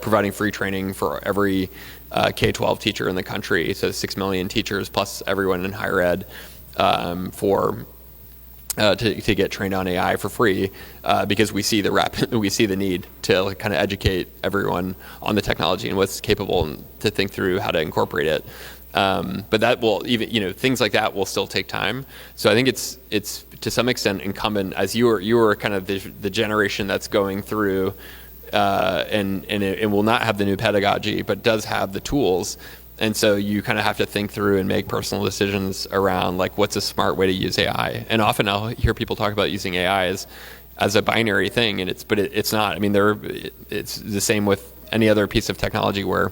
providing free training for every K-12 teacher in the country, so 6 million teachers plus everyone in higher ed to get trained on AI for free, because we see the need to kind of educate everyone on the technology and what's capable, and to think through how to incorporate it. But that will even things like that will still take time. So I think it's to some extent incumbent, as you were kind of the generation that's going through, and it will not have the new pedagogy, but does have the tools. And so you kind of have to think through and make personal decisions around like what's a smart way to use AI. And often I'll hear people talk about using AI as a binary thing, and it's not. I mean, it's the same with any other piece of technology where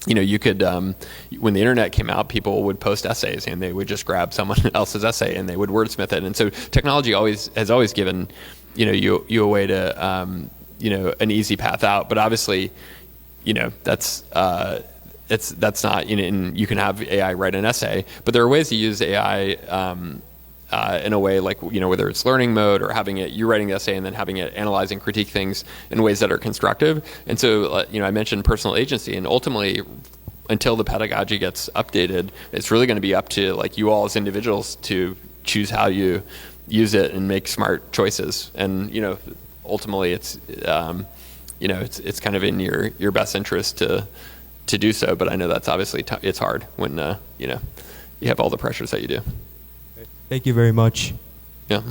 you could when the internet came out, people would post essays and they would just grab someone else's essay and they would wordsmith it. And so technology has always given you a way to an easy path out. But obviously that's not, and you can have AI write an essay, but there are ways to use AI in a way like, whether it's learning mode or having it, you writing the essay and then having it analyze and critique things in ways that are constructive. And so, I mentioned personal agency, and ultimately, until the pedagogy gets updated, it's really going to be up to like you all as individuals to choose how you use it and make smart choices. And, ultimately it's, it's kind of in your best interest to do so. But I know that's obviously, it's hard when, you have all the pressures that you do.
Thank you very much.
Yeah.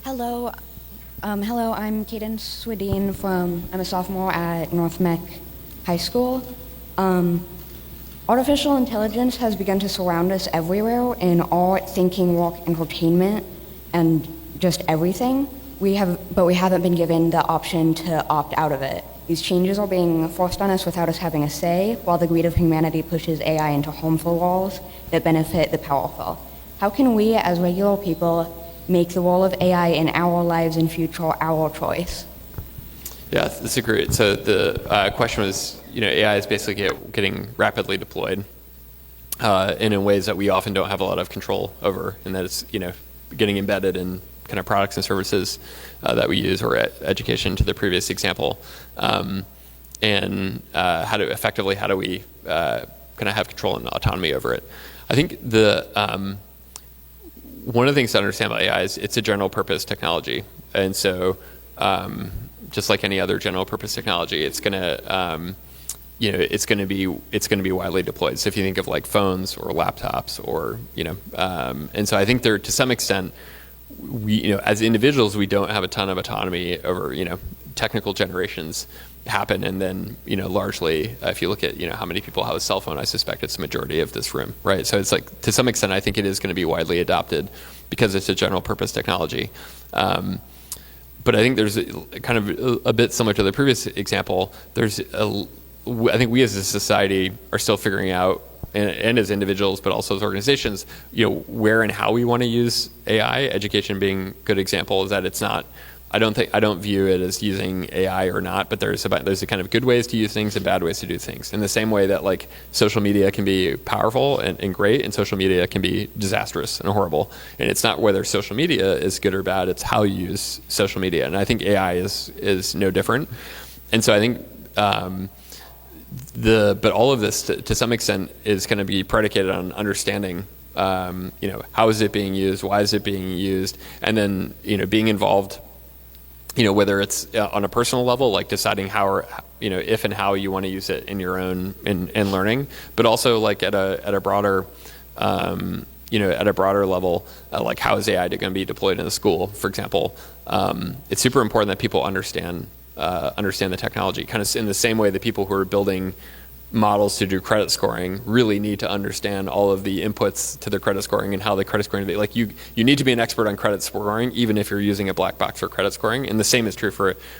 Hello. Hello, I'm Kaden Swedeen I'm a sophomore at North Mech High School. Artificial intelligence has begun to surround us everywhere in art, thinking, work, entertainment, and just everything. But we haven't been given the option to opt out of it. These changes are being forced on us without us having a say, while the greed of humanity pushes AI into harmful laws that benefit the powerful. How can we, as regular people, make the role of AI in our lives and future our choice?
Yeah, that's a great. So the question was, AI is basically getting rapidly deployed, and in ways that we often don't have a lot of control over, and that it's getting embedded in kind of products and services that we use, or education to the previous example, and how do we kind of have control and autonomy over it? I think one of the things to understand about AI is it's a general purpose technology, and so just like any other general purpose technology, it's gonna it's gonna be widely deployed. So if you think of like phones or laptops, or and so I think there, to some extent, we as individuals, we don't have a ton of autonomy over technical generations happen, and then largely if you look at how many people have a cell phone, I suspect it's the majority of this room, right? So it's like, to some extent, I think it is going to be widely adopted because it's a general purpose technology. But I think there's kind of a bit similar to the previous example. I think we as a society are still figuring out, and as individuals, but also as organizations, where and how we want to use AI. Education being a good example is that it's not. I don't view it as using AI or not, but there's a kind of good ways to use things and bad ways to do things. In the same way that like social media can be powerful and great, and social media can be disastrous and horrible. And it's not whether social media is good or bad; it's how you use social media. And I think AI is no different. And so I think but all of this to some extent is going to be predicated on understanding. How is it being used? Why is it being used? And then being involved. Whether it's on a personal level, like deciding how or if and how you want to use it in your own in learning, but also like at a broader at a broader level, like how is AI going to be deployed in the school, for example. It's super important that people understand the technology, kind of in the same way that people who are building models to do credit scoring really need to understand all of the inputs to the credit scoring and how the credit scoring, like you need to be an expert on credit scoring even if you're using a black box for credit scoring. And the same is true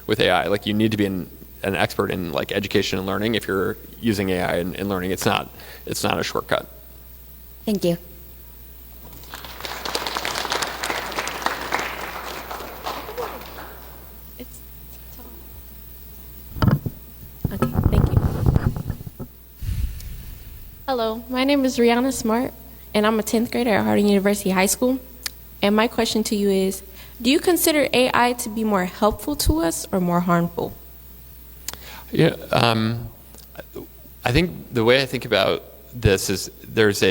with AI. Like you need to be an expert in like education and learning if you're using AI in learning. It's not a shortcut.
Thank you.
Okay, thank you. Hello, my name is Rihanna Smart, and I'm a 10th grader at Harding University High School. And my question to you is, do you consider AI to be more helpful to us or more harmful?
Yeah, I think the way I think about this is there's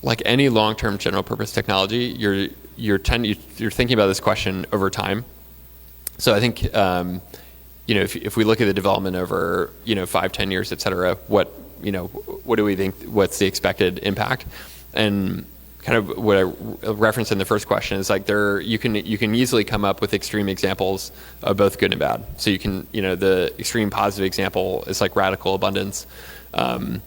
like any long-term general purpose technology, you're thinking about this question over time. So I think if we look at the development over 5-10 years, et cetera, what do we think? What's the expected impact? And kind of what I referenced in the first question is like you can easily come up with extreme examples of both good and bad. So you can the extreme positive example is like radical abundance. The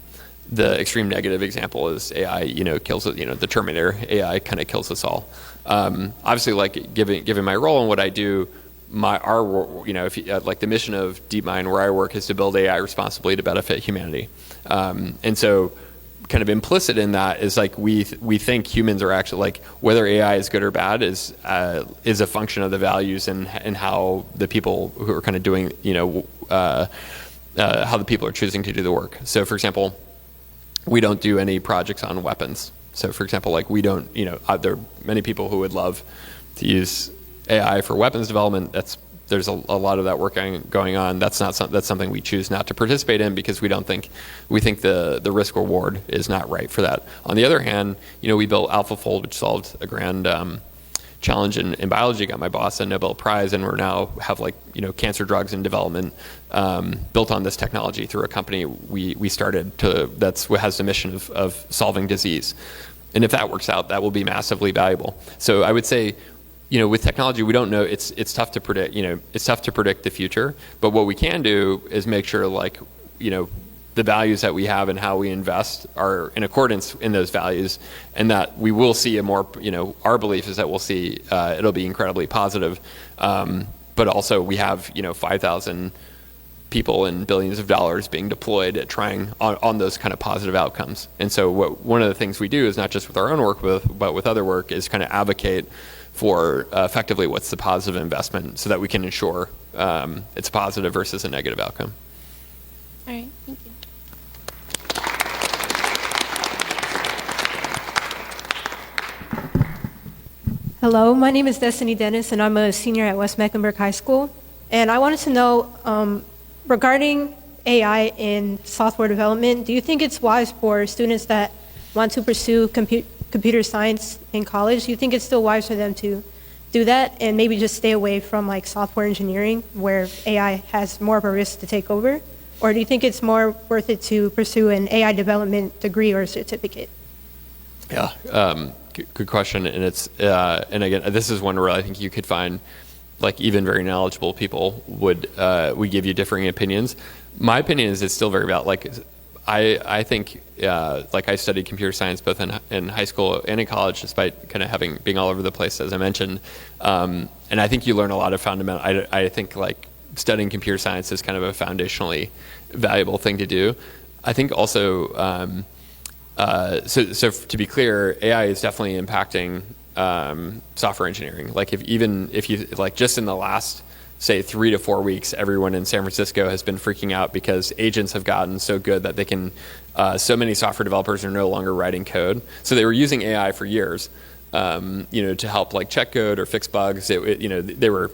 extreme negative example is AI kills it. The Terminator AI kind of kills us all. Obviously, like given my role and what I do. Like the mission of DeepMind, where I work, is to build AI responsibly to benefit humanity, and so kind of implicit in that is like we think humans are actually like whether AI is good or bad is a function of the values and how the people who are kind of doing how the people are choosing to do the work. So, for example, we don't do any projects on weapons. So, for example, like we don't, there are many people who would love to use AI for weapons development. There's a lot of that work going on. That's something we choose not to participate in because we think the risk reward is not right for that. On the other hand, we built AlphaFold, which solved a grand challenge in biology, got my boss a Nobel Prize, and we're now have cancer drugs in development built on this technology through a company we started that's what has the mission of solving disease. And if that works out, that will be massively valuable. So I would say, with technology, we don't know. It's tough to predict. It's tough to predict the future. But what we can do is make sure, the values that we have and how we invest are in accordance in those values, and that we will see a more. Our belief is that we'll see it'll be incredibly positive. But also, we have 5,000 people and billions of dollars being deployed at trying on those kind of positive outcomes. And so, one of the things we do is not just with our own work, but with other work, is kind of advocate for effectively what's the positive investment so that we can ensure it's positive versus a negative outcome.
All right, thank you.
Hello, my name is Destiny Dennis, and I'm a senior at West Mecklenburg High School. And I wanted to know, regarding AI in software development, do you think it's wise for students that want to pursue computer science in college? Do you think it's still wise for them to do that and maybe just stay away from software engineering where AI has more of a risk to take over? Or do you think it's more worth it to pursue an AI development degree or certificate?
Yeah, good question. And it's and again, this is one where I think you could find even very knowledgeable people would give you differing opinions. My opinion is it's still very valid. I think I studied computer science both in high school and in college, despite kind of being all over the place, as I mentioned. And I think you learn a lot of fundamental. I think studying computer science is kind of a foundationally valuable thing to do. I think also, so to be clear, AI is definitely impacting software engineering. If you just in the last, say, 3 to 4 weeks, everyone in San Francisco has been freaking out because agents have gotten so good that they can. So many software developers are no longer writing code. So they were using AI for years, to help check code or fix bugs. They were.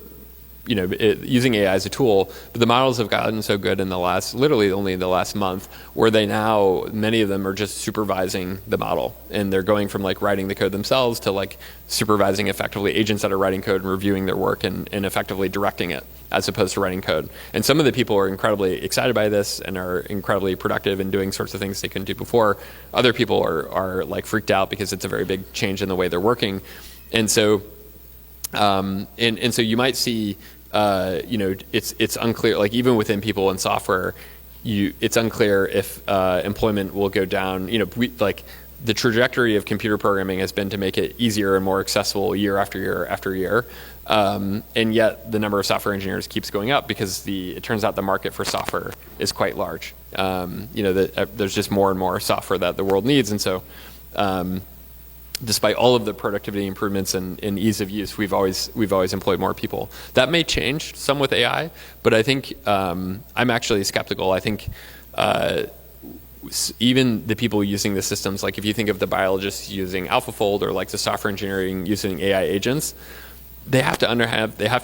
Using AI as a tool, but the models have gotten so good in literally only the last month, where many of them are just supervising the model, and they're going from writing the code themselves to supervising effectively agents that are writing code and reviewing their work and effectively directing it as opposed to writing code. And some of the people are incredibly excited by this and are incredibly productive in doing sorts of things they couldn't do before. Other people are freaked out because it's a very big change in the way they're working, and so and so you might see. It's unclear. Even within people in software, it's unclear if employment will go down. The trajectory of computer programming has been to make it easier and more accessible year after year after year, and yet the number of software engineers keeps going up because it turns out the market for software is quite large. There's just more and more software that the world needs, and so. Despite all of the productivity improvements and ease of use, we've always employed more people. That may change some with AI, but I think I'm actually skeptical. I think even the people using the systems, if you think of the biologists using AlphaFold or the software engineering using AI agents, they have to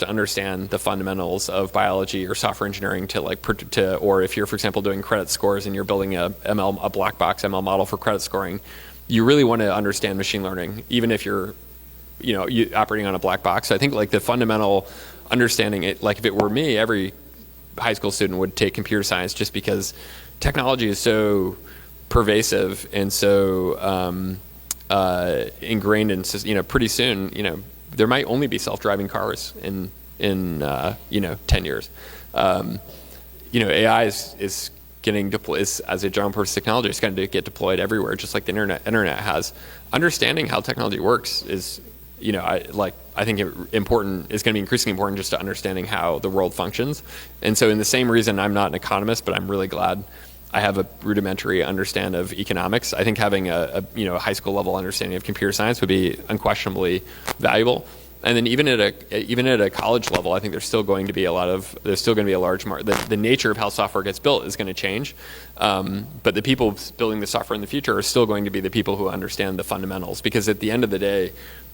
understand the fundamentals of biology or software engineering or if you're, for example, doing credit scores and you're building a black box ML model for credit scoring. You really want to understand machine learning, even if you're, operating on a black box. So I think the fundamental understanding, if it were me, every high school student would take computer science just because technology is so pervasive and so ingrained in, pretty soon, there might only be self-driving cars in 10 years. AI is getting deployed as a general purpose technology. It's going to get deployed everywhere, just like the internet has. Understanding how technology works is, I think important is going to be increasingly important just to understanding how the world functions. And so, in the same reason, I'm not an economist, but I'm really glad I have a rudimentary understanding of economics. I think having a high school level understanding of computer science would be unquestionably valuable. And then even at a college level, I think there's still going to be a large the nature of how software gets built is going to change. But the people building the software in the future are still going to be the people who understand the fundamentals, because at the end of the day,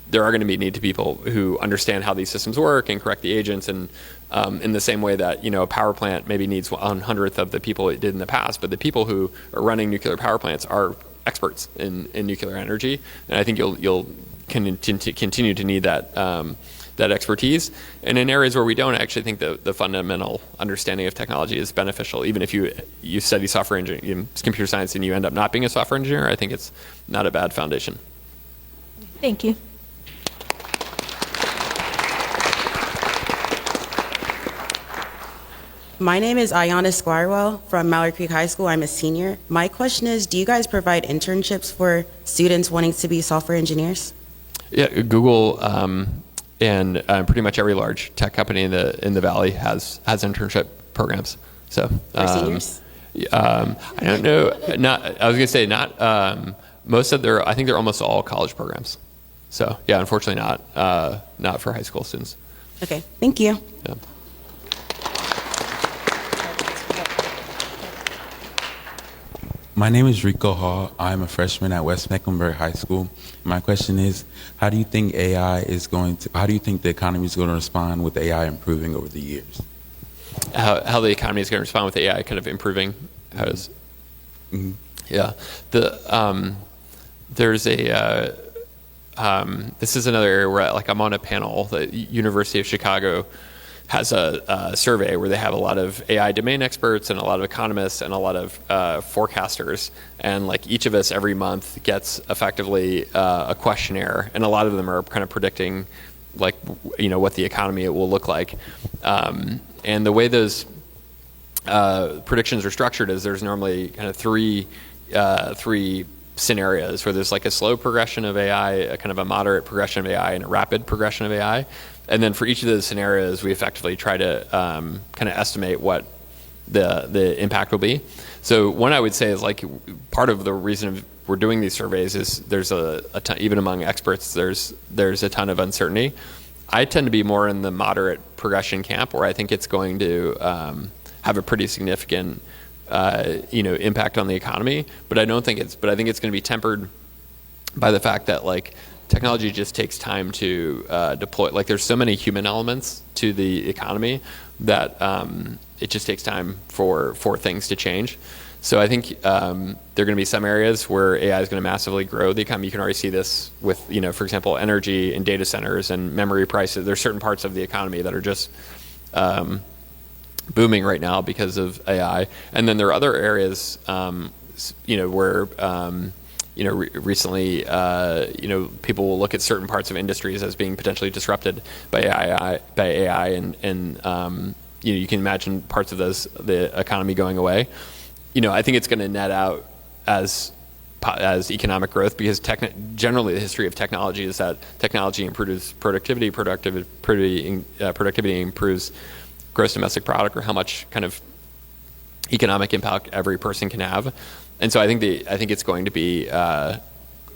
there are going to need people who understand how these systems work and correct the agents, and in the same way that a power plant maybe needs 1/100th of the people it did in the past, but the people who are running nuclear power plants are experts in nuclear energy, and I think you'll continue to need that expertise. And in areas where we don't, I actually think the fundamental understanding of technology is beneficial. Even if you study software engineering, computer science, and you end up not being a software engineer, I think it's not a bad foundation.
Thank you.
My name is Ayana Squirewell from Mallard Creek High School. I'm a senior. My question is, do you guys provide internships for students wanting to be software engineers?
Yeah, Google and pretty much every large tech company in the Valley has internship programs. So
for seniors?
I don't know. I was gonna say not most of I think they're almost all college programs. So yeah, unfortunately not for high school students.
Okay, thank you.
Yeah.
My name is Rico Hall. I'm a freshman at West Mecklenburg High School. My question is, how do you think the economy is going to respond with AI improving over the years?
How the economy is going to respond with AI kind of improving? How does?
Mm-hmm.
Yeah. There's this is another area where I'm on a panel. The University of Chicago has a survey where they have a lot of AI domain experts and a lot of economists and a lot of forecasters, and each of us every month gets effectively a questionnaire, and a lot of them are kind of predicting what the economy will look like, and the way those predictions are structured is there's normally kind of three scenarios where there's a slow progression of AI, a kind of a moderate progression of AI, and a rapid progression of AI. And then for each of those scenarios, we effectively try to kind of estimate what the impact will be. So one I would say is part of the reason we're doing these surveys is there's a ton, even among experts, there's a ton of uncertainty. I tend to be more in the moderate progression camp, where I think it's going to have a pretty significant impact on the economy. But I think it's going to be tempered by the fact that technology just takes time to deploy. There's so many human elements to the economy that it just takes time for things to change. So I think there are going to be some areas where AI is going to massively grow the economy. You can already see this with, for example, energy and data centers and memory prices. There's certain parts of the economy that are just booming right now because of AI. And then there are other areas, where recently, people will look at certain parts of industries as being potentially disrupted by AI, and you can imagine parts of the economy going away. I think it's going to net out as economic growth, because generally the history of technology is that technology improves productivity improves gross domestic product, or how much kind of economic impact every person can have. And so I think it's going to be, I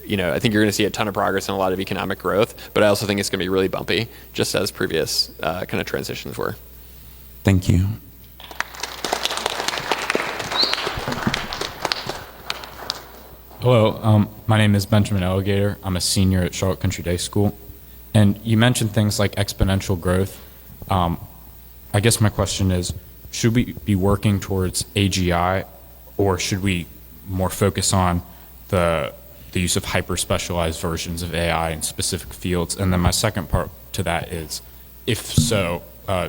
think you're going to see a ton of progress and a lot of economic growth, but I also think it's going to be really bumpy, just as previous kind of transitions were.
Thank you.
Hello, my name is Benjamin Alligator. I'm a senior at Charlotte Country Day School. And you mentioned things like exponential growth. I guess my question is, should we be working towards AGI, or should we more focus on the use of hyper-specialized versions of AI in specific fields? And then my second part to that is, if so,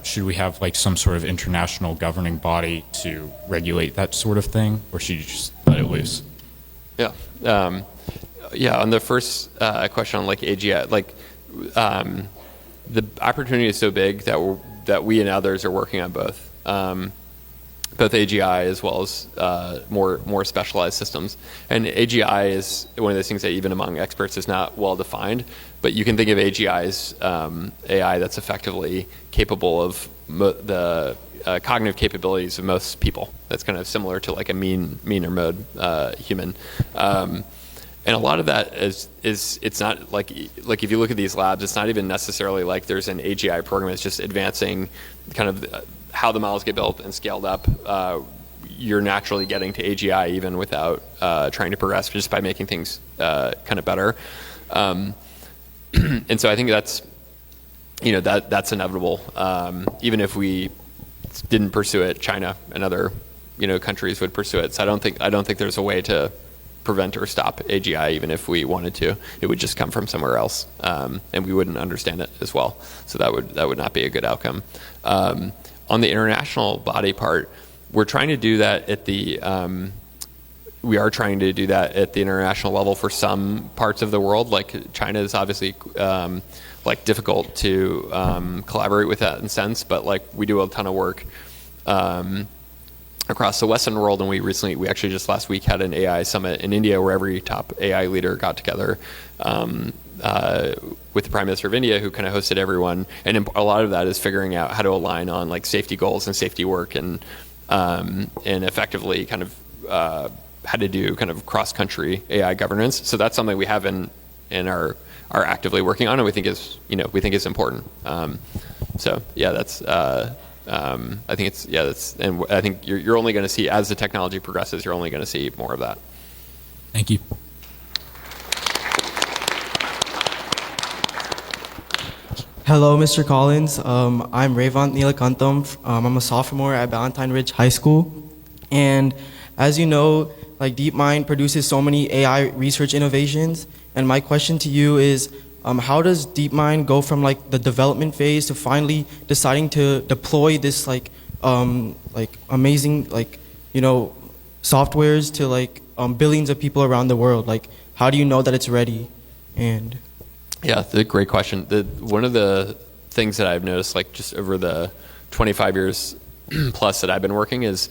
should we have some sort of international governing body to regulate that sort of thing, or should you just let it loose?
Yeah. On the first question on AGI, the opportunity is so big that we and others are working on both AGI as well as more specialized systems. And AGI is one of those things that even among experts is not well defined, but you can think of AGI as AI that's effectively capable of the cognitive capabilities of most people. That's kind of similar to a mean or mode human. And a lot of that is it's not like if you look at these labs, it's not even necessarily like there's an AGI program. It's just advancing kind of how the models get built and scaled up. You're naturally getting to AGI even without trying to progress, just by making things kind of better. And so I think that's inevitable. Even if we didn't pursue it, China and other countries would pursue it. So I don't think there's a way to prevent or stop AGI. Even if we wanted to, it would just come from somewhere else, and we wouldn't understand it as well. So that would not be a good outcome. On the international body part, we're trying to do that at the international level for some parts of the world. Like China is obviously difficult to collaborate with that in sense, but we do a ton of work across the Western world, and we actually just last week had an AI summit in India where every top AI leader got together with the Prime Minister of India, who kind of hosted everyone. And a lot of that is figuring out how to align on safety goals and safety work, and effectively kind of how to do kind of cross-country AI governance. So that's something we have and are actively working on, and we think is important. So yeah, that's. I think and I think you're only going to see, as the technology progresses, you're only going to see more of that.
Thank you.
Hello, Mr. Collins. I'm Rayvant Neelakantham. I'm a sophomore at Valentine Ridge High School. And as you know, DeepMind produces so many AI research innovations. And my question to you is, how does DeepMind go from the development phase to finally deciding to deploy this amazing softwares to billions of people around the world? How do you know that it's ready? And
yeah, that's a great question. One of the things that I've noticed, just over the 25 years plus that I've been working, is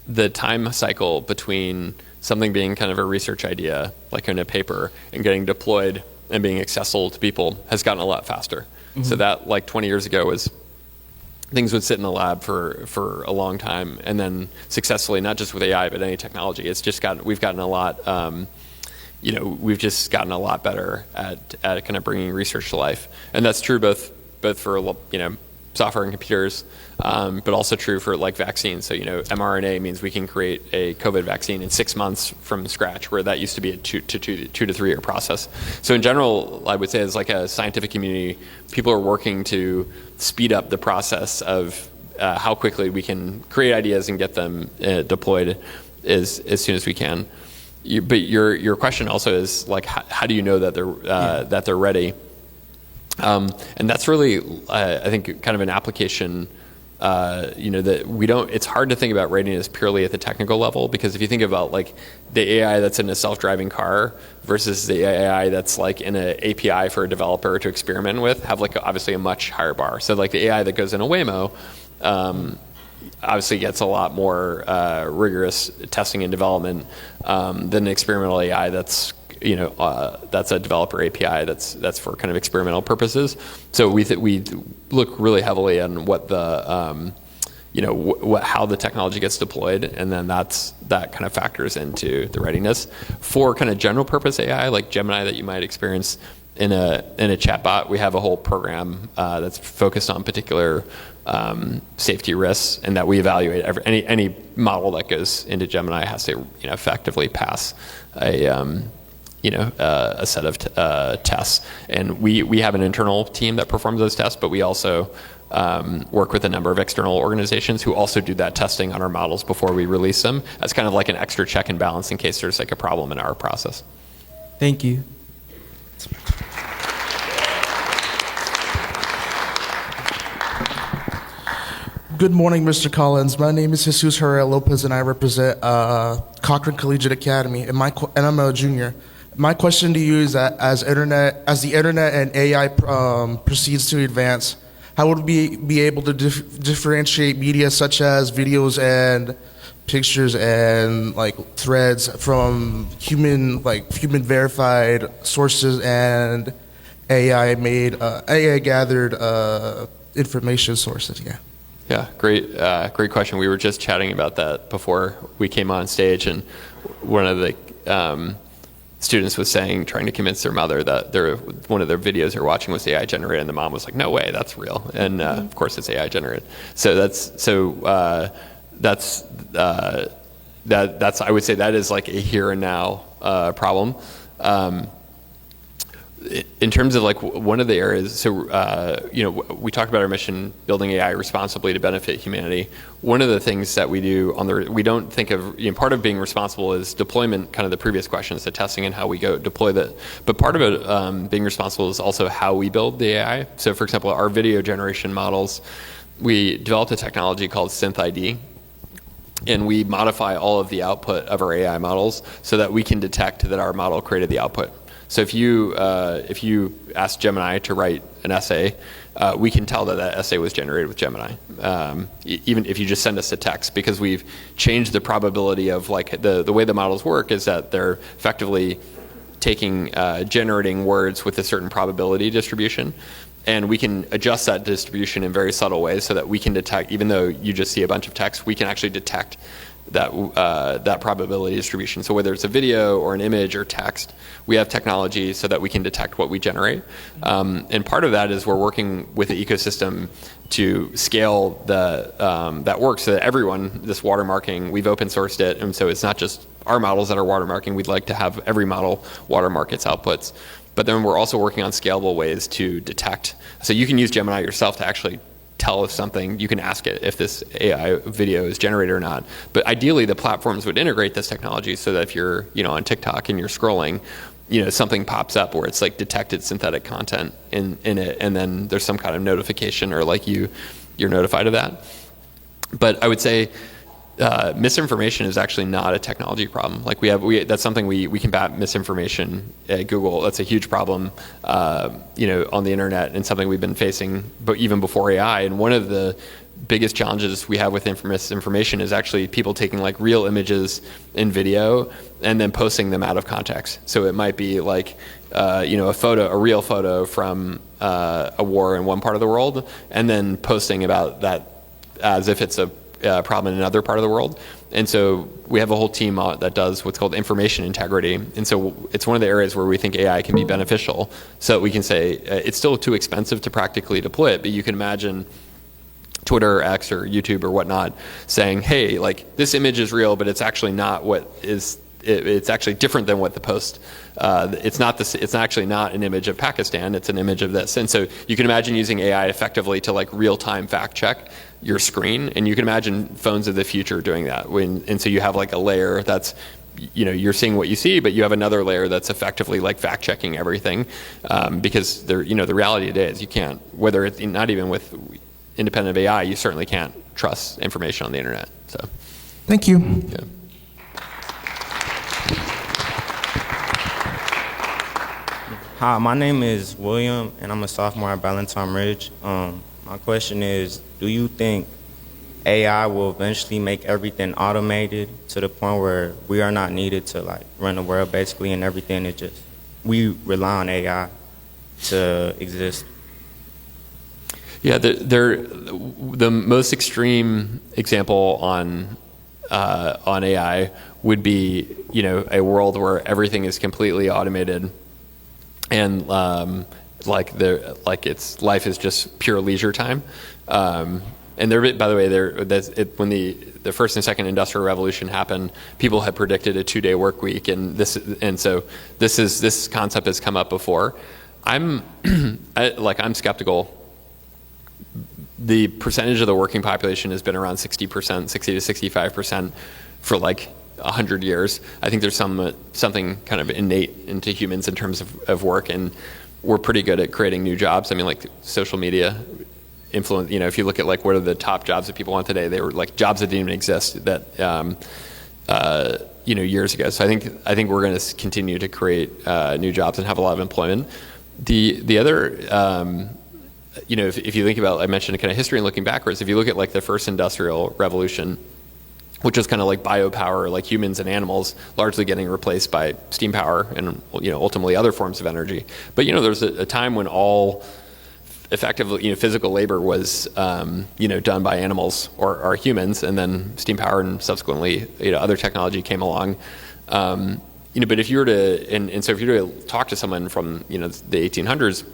the time cycle between something being kind of a research idea, like in a paper, and getting deployed and being accessible to people has gotten a lot faster. Mm-hmm. So that 20 years ago was things would sit in the lab for a long time, and then successfully, not just with AI but any technology, we've gotten a lot. We've just gotten a lot better at kind of bringing research to life, and that's true both for software and computers, but also true for vaccines. So mRNA means we can create a COVID vaccine in 6 months from scratch, where that used to be a 2 to 3 year process. So in general, I would say as a scientific community, people are working to speed up the process of how quickly we can create ideas and get them deployed as soon as we can. But your question also is how do you know that they're ready? And that's really, I think, kind of an application. That we don't. It's hard to think about readiness purely at the technical level, because if you think about the AI that's in a self-driving car versus the AI that's in an API for a developer to experiment with, have obviously a much higher bar. So the AI that goes in a Waymo obviously gets a lot more rigorous testing and development than an experimental AI that's a developer API that's for kind of experimental purposes. So we look really heavily on what the how the technology gets deployed, and then that kind of factors into the readiness. For kind of general purpose AI like Gemini that you might experience in a chatbot, we have a whole program that's focused on particular safety risks, and that we evaluate any model that goes into Gemini has to effectively pass a set of tests. And we have an internal team that performs those tests, but we also work with a number of external organizations who also do that testing on our models before we release them, as kind of an extra check and balance in case there's a problem in our process.
Thank you.
Good morning, Mr. Collins. My name is Jesus Herrera Lopez, and I represent Cochran Collegiate Academy, and I'm a junior. My question to you is that as the internet and AI proceeds to advance, how would we be able to differentiate media such as videos and pictures and threads from human verified sources and AI gathered information sources?
Yeah, great question. We were just chatting about that before we came on stage, and one of the students was saying, trying to convince their mother that one of their videos they were watching was AI generated, and the mom was like, "No way, that's real." And of course, it's AI generated. So that's I would say that is like a here and now problem. In terms of like one of the areas, so we talked about our mission, building AI responsibly to benefit humanity. One of the things that we do we don't think of, part of being responsible is deployment, kind of the previous questions, the testing and how we go deploy that. But part of it being responsible is also how we build the AI. So for example, our video generation models, we developed a technology called SynthID, and we modify all of the output of our AI models so that we can detect that our model created the output. So if you ask Gemini to write an essay, we can tell that essay was generated with Gemini, even if you just send us a text, because we've changed the probability of like the way the models work is that they're effectively generating words with a certain probability distribution. And we can adjust that distribution in very subtle ways so that we can detect, even though you just see a bunch of text, we can actually detect that probability distribution. So whether it's a video or an image or text, we have technology so that we can detect what we generate. And part of that is we're working with the ecosystem to scale that work so that everyone, this watermarking, we've open sourced it, and so it's not just our models that are watermarking. We'd like to have every model watermark its outputs. But then we're also working on scalable ways to detect. So you can use Gemini yourself to actually tell if something, you can ask it if this AI video is generated or not. But ideally, the platforms would integrate this technology so that if you're on TikTok and you're scrolling, something pops up where it's like detected synthetic content in it, and then there's some kind of notification or like you're notified of that. But I would say misinformation is actually not a technology problem. Like that's something we combat misinformation at Google. That's a huge problem, on the internet, and something we've been facing, but even before AI. And one of the biggest challenges we have with misinformation is actually people taking like real images in video and then posting them out of context. So it might be like, a real photo from a war in one part of the world, and then posting about that as if it's a problem in another part of the world. And so we have a whole team that does what's called information integrity. And so it's one of the areas where we think AI can be beneficial. So we can say it's still too expensive to practically deploy it, but you can imagine Twitter or X or YouTube or whatnot saying, hey, like this image is real, but it's actually not it's actually different than what the post. It's actually not an image of Pakistan. It's an image of this. And so you can imagine using AI effectively to like real-time fact check your screen, and you can imagine phones of the future doing that. And so you have like a layer that's, you're seeing what you see, but you have another layer that's effectively like fact checking everything, because the reality today is you can't, whether it's not even with independent of AI, you certainly can't trust information on the internet. So,
thank you.
Yeah. Hi, my name is William, and I'm a sophomore at Ballantyne Ridge. My question is, do you think AI will eventually make everything automated to the point where we are not needed to like run the world basically, and everything is just, we rely on AI to exist?
Yeah, the most extreme example on AI would be a world where everything is completely automated, and its life is just pure leisure time. And there, by the way, when the first and second industrial revolution happened, people had predicted a 2-day work week, so this concept has come up before. I'm skeptical. The percentage of the working population has been around 60%, 60 to 65% for like 100 years. I think there's something kind of innate into humans in terms of work, and we're pretty good at creating new jobs. I mean, like social media influence, if you look at like what are the top jobs that people want today, they were like jobs that didn't even exist that years ago. So I think we're going to continue to create new jobs and have a lot of employment. The other if you think about, I mentioned kind of history and looking backwards, if you look at like the first industrial revolution, which was kind of like biopower, like humans and animals largely getting replaced by steam power and ultimately other forms of energy. But there's a time when all effectively physical labor was done by animals or humans, and then steam power and subsequently other technology came along. but if you were to, and so if you were to talk to someone from, the 1800s,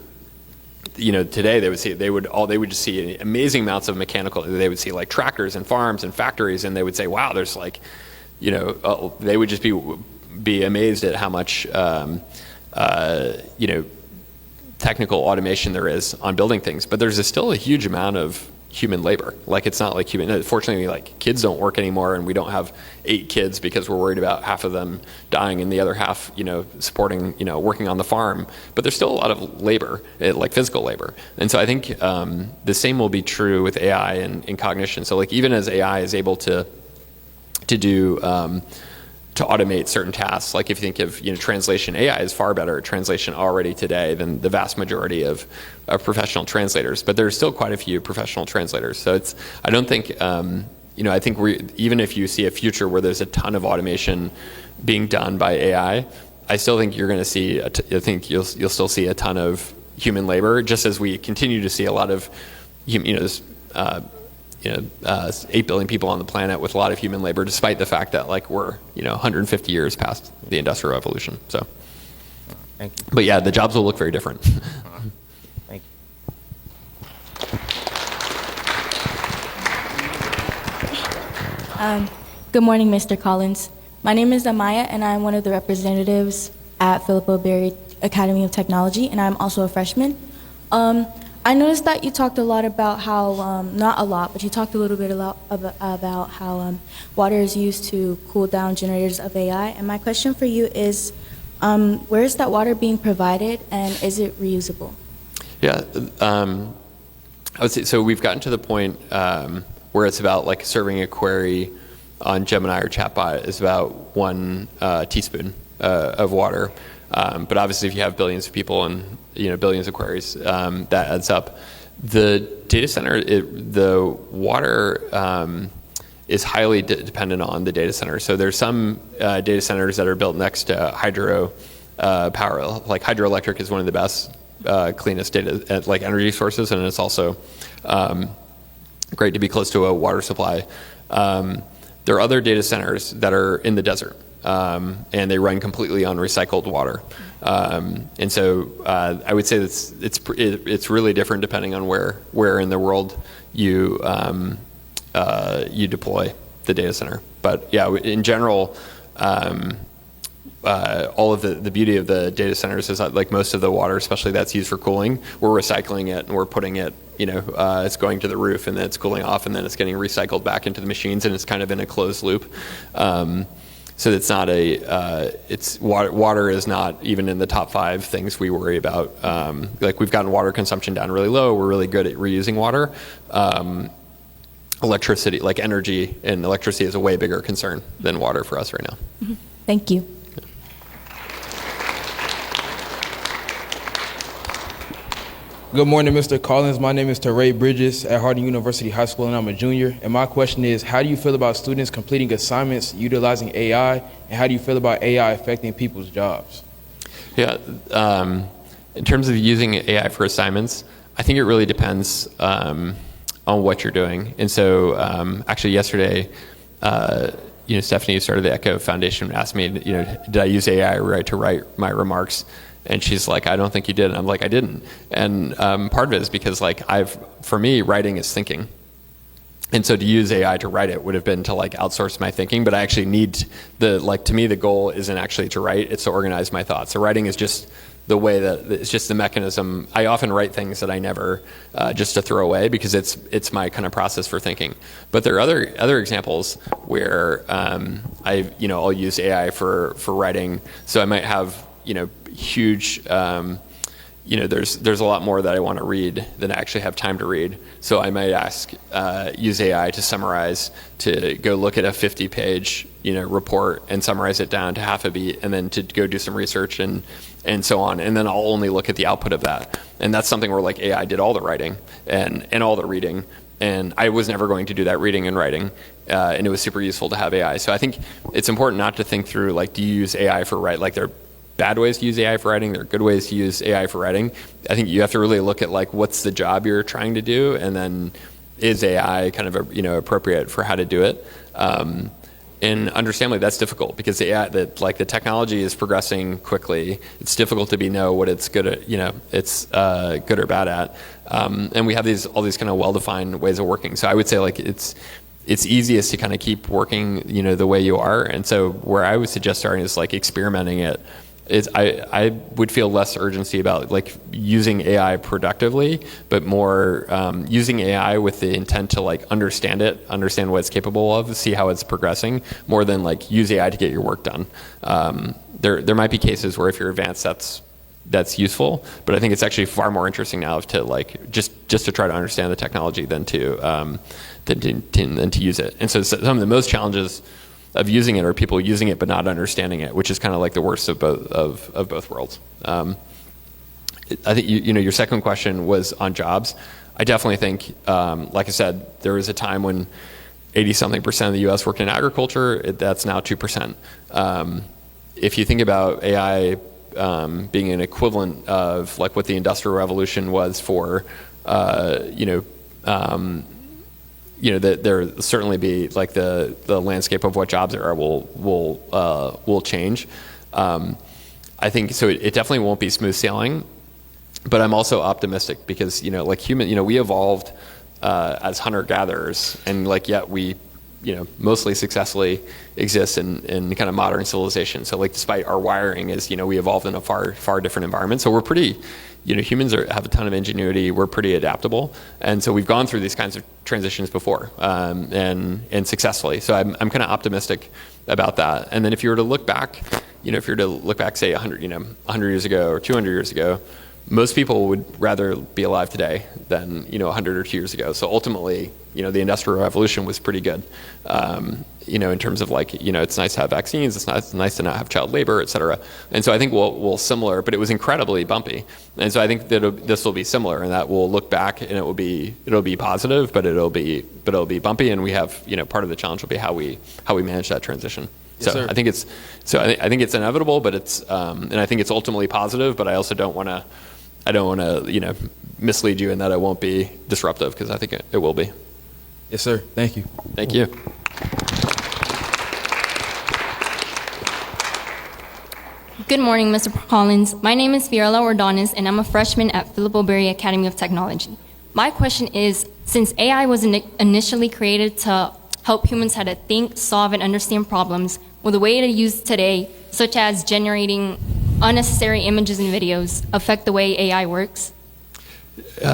today they would just see amazing amounts of mechanical. They would see like tractors and farms and factories, and they would say, "Wow, there's like," they would just be amazed at how much, technical automation there is on building things. But there's still a huge amount of human labor. Like, it's not like fortunately, like, kids don't work anymore, and we don't have 8 kids because we're worried about half of them dying and the other half, supporting, working on the farm. But there's still a lot of labor, like physical labor. And so I think the same will be true with AI and cognition. So like, even as AI is able to do, to automate certain tasks, like if you think of translation, AI is far better at translation already today than the vast majority of professional translators. But there's still quite a few professional translators. So I don't think I think even if you see a future where there's a ton of automation being done by AI, I still think you're going to see. I think you'll still see a ton of human labor, just as we continue to see a lot of 8 billion people on the planet with a lot of human labor, despite the fact that like we're 150 years past the Industrial Revolution. So,
thank you.
But yeah, the jobs will look very different.
Thank
you. Good morning, Mr. Collins. My name is Amaya, and I'm one of the representatives at Philip Berry Academy of Technology, and I'm also a freshman. I noticed that you talked a lot about how, not a lot, but you talked a little bit about how water is used to cool down generators of AI. And my question for you is, where is that water being provided, and is it reusable?
Yeah, I would say, so we've gotten to the point where it's about like serving a query on Gemini or Chatbot is about 1 teaspoon of water. But obviously, if you have billions of people and billions of queries, that adds up. The data center, the water is highly dependent on the data center. So there's some data centers that are built next to hydro power. Like hydroelectric is one of the best, cleanest data like energy sources, and it's also great to be close to a water supply. There are other data centers that are in the desert. And they run completely on recycled water, and so I would say it's really different depending on where in the world you deploy the data center. But yeah, in general, all of the beauty of the data centers is that like most of the water, especially that's used for cooling, we're recycling it and we're putting it, it's going to the roof and then it's cooling off and then it's getting recycled back into the machines, and it's kind of in a closed loop. So it's not water is not even in the top 5 things we worry about. Like we've gotten water consumption down really low. We're really good at reusing water. Electricity, like energy and electricity, is a way bigger concern than water for us right now.
Mm-hmm. Thank you.
Good morning, Mr. Collins. My name is Teray Bridges at Harding University High School, and I'm a junior. And my question is, how do you feel about students completing assignments utilizing AI, and how do you feel about AI affecting people's jobs?
Yeah, in terms of using AI for assignments, I think it really depends on what you're doing. And so actually yesterday, Stephanie, who started the Echo Foundation, asked me, did I use AI to write my remarks? And she's like, I don't think you did. And I'm like, I didn't. And part of it is because for me, writing is thinking. And so to use AI to write it would have been to outsource my thinking, but I actually need to me, the goal isn't actually to write, it's to organize my thoughts. So writing is just the way it's just the mechanism. I often write things that I never, just to throw away, because it's my kind of process for thinking. But there are other examples where I'll use AI for writing. So I might have, huge, there's a lot more that I want to read than I actually have time to read. So I might use AI to summarize, to go look at a 50-page, report and summarize it down to half a beat, and then to go do some research and so on. And then I'll only look at the output of that. And that's something where AI did all the writing and all the reading. And I was never going to do that reading and writing. And it was super useful to have AI. So I think it's important not to think through, do you use AI for writing? There are bad ways to use AI for writing. There are good ways to use AI for writing. I think you have to really look at what's the job you're trying to do, and then is AI kind of appropriate for how to do it. And understandably, that's difficult because the technology is progressing quickly. It's difficult to know what it's good at, it's good or bad at. And we have all these kind of well-defined ways of working. So I would say like it's easiest to kind of keep working, the way you are. And so where I would suggest starting is like experimenting it. I would feel less urgency about like using AI productively, but more using AI with the intent to like understand what it's capable of, see how it's progressing, more than like use AI to get your work done. There might be cases where if you're advanced, that's useful, but I think it's actually far more interesting now to like just to try to understand the technology than to use it. And so some of the most challenges of using it are people using it but not understanding it, which is kind of like the worst of both worlds. I think your second question was on jobs. I definitely think, like I said, there was a time when 80-something% of the U.S. worked in agriculture. That's now 2%. If you think about AI being an equivalent of like what the Industrial Revolution was for, there certainly be like the landscape of what jobs there are will change. I think so. It definitely won't be smooth sailing, but I'm also optimistic because like we evolved as hunter-gatherers, and like yet we mostly successfully exist in kind of modern civilization. So like despite our wiring is we evolved in a far different environment. So we're pretty. Humans have a ton of ingenuity. We're pretty adaptable, and so we've gone through these kinds of transitions before, and successfully. So I'm kind of optimistic about that. And then if you were to look back, say 100 years ago or 200 years ago, most people would rather be alive today than 100 or 2 years ago. So ultimately, the Industrial Revolution was pretty good. In terms of like, it's nice to have vaccines, it's nice to not have child labor, et cetera. And so I think we'll similar, but it was incredibly bumpy. And so I think that this will be similar, and that we'll look back and it'll be positive, but it'll be bumpy. And we have, part of the challenge will be how we manage that transition.
Yes,
so
sir.
I think it's inevitable, but and I think it's ultimately positive, but I also don't want to, mislead you in that it won't be disruptive, because I think it will be.
Yes, sir. Thank you.
Thank you.
Good morning, Mr. Collins. My name is Fiorella Ordonis, and I'm a freshman at Philip Berry Academy of Technology. My question is, since AI was initially created to help humans how to think, solve, and understand problems, will the way it is used today, such as generating unnecessary images and videos, affect the way AI works?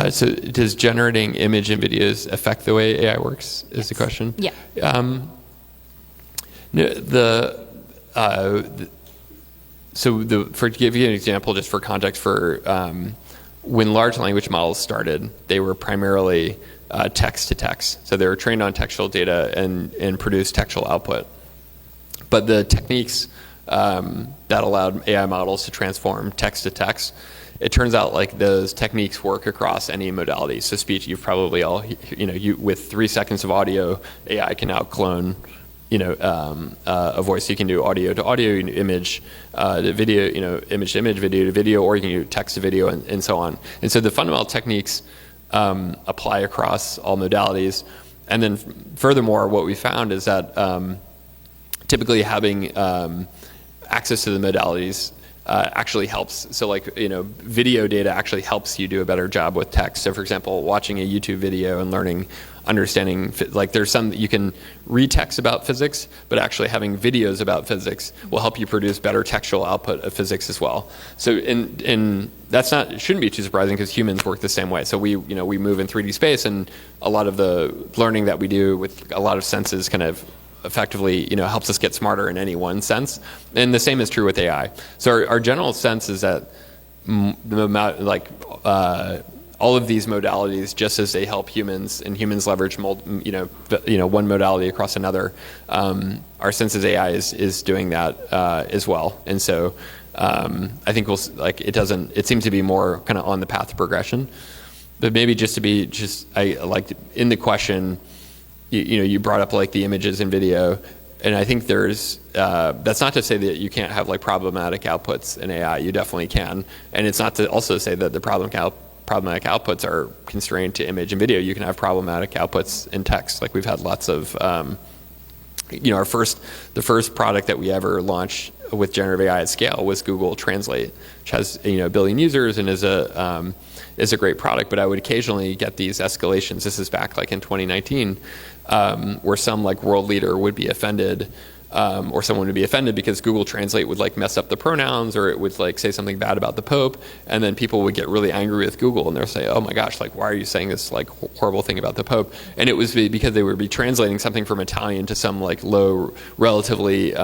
So does generating image and videos affect the way AI works, is the question?
Yeah.
To give you an example, just for context, when large language models started, they were primarily text to text. So they were trained on textual data and produced textual output. But the techniques that allowed AI models to transform text to text, it turns out like those techniques work across any modality. So speech, you've probably all, with 3 seconds of audio, AI can now clone, a voice. You can do audio to audio, you can do image to video, image to image, video to video, or you can do text to video, and so on. And so the fundamental techniques apply across all modalities. And then furthermore, what we found is that typically having access to the modalities actually helps. So like, video data actually helps you do a better job with text. So for example, watching a YouTube video and understanding, like there's some that you can read text about physics, but actually having videos about physics will help you produce better textual output of physics as well. So it shouldn't be too surprising, because humans work the same way. So we move in 3D space, and a lot of the learning that we do with a lot of senses kind of effectively, helps us get smarter in any one sense. And the same is true with AI. So our general sense is that all of these modalities, just as they help humans and humans leverage one modality across another, our sense is AI is doing that as well. And so I think it seems to be more kind of on the path to progression. But maybe in the question, you brought up like the images and video, and I think there's that's not to say that you can't have like problematic outputs in AI. You definitely can, and it's not to also say that the problematic outputs are constrained to image and video. You can have problematic outputs in text. Like we've had lots of the first product that we ever launched with generative AI at scale was Google Translate, which has a billion users and is a great product. But I would occasionally get these escalations. This is back like in 2019, where some like world leader would be offended, or someone would be offended because Google Translate would like mess up the pronouns, or it would like say something bad about the Pope, and then people would get really angry with Google and they'll say, "Oh my gosh, like why are you saying this like horrible thing about the Pope?" And it was because they would be translating something from Italian to some like low, relatively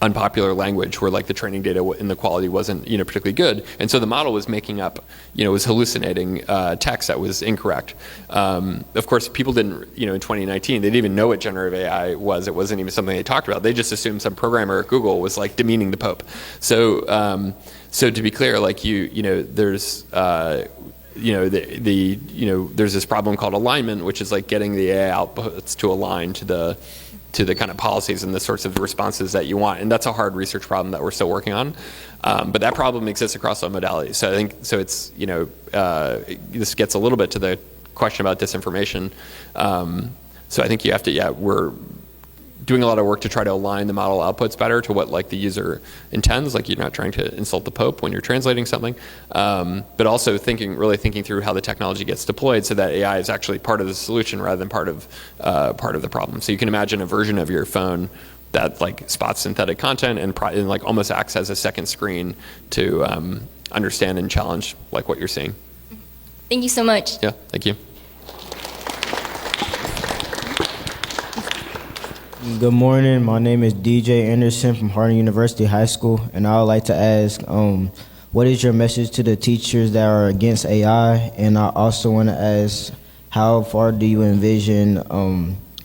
unpopular language where like the training data and the quality wasn't particularly good, and so the model was making up was hallucinating text that was incorrect. Of course, people didn't in 2019 they didn't even know what generative AI was. It wasn't even something they talked about. They just assumed some programmer at Google was like demeaning the Pope. So so to be clear, like there's there's this problem called alignment, which is like getting the AI outputs to align to the kind of policies and the sorts of responses that you want. And that's a hard research problem that we're still working on. But that problem exists across all modalities. So I think, it's, this gets a little bit to the question about disinformation. So I think you have to, we're doing a lot of work to try to align the model outputs better to what like the user intends. Like you're not trying to insult the Pope when you're translating something, but also really thinking through how the technology gets deployed so that AI is actually part of the solution rather than part of the problem. So you can imagine a version of your phone that like spots synthetic content and like almost acts as a second screen to understand and challenge like what you're seeing.
Thank you so much.
Yeah, thank you.
Good morning. My name is DJ Anderson from Harding University High School, and I would like to ask, what is your message to the teachers that are against AI? And I also want to ask, how far do you envision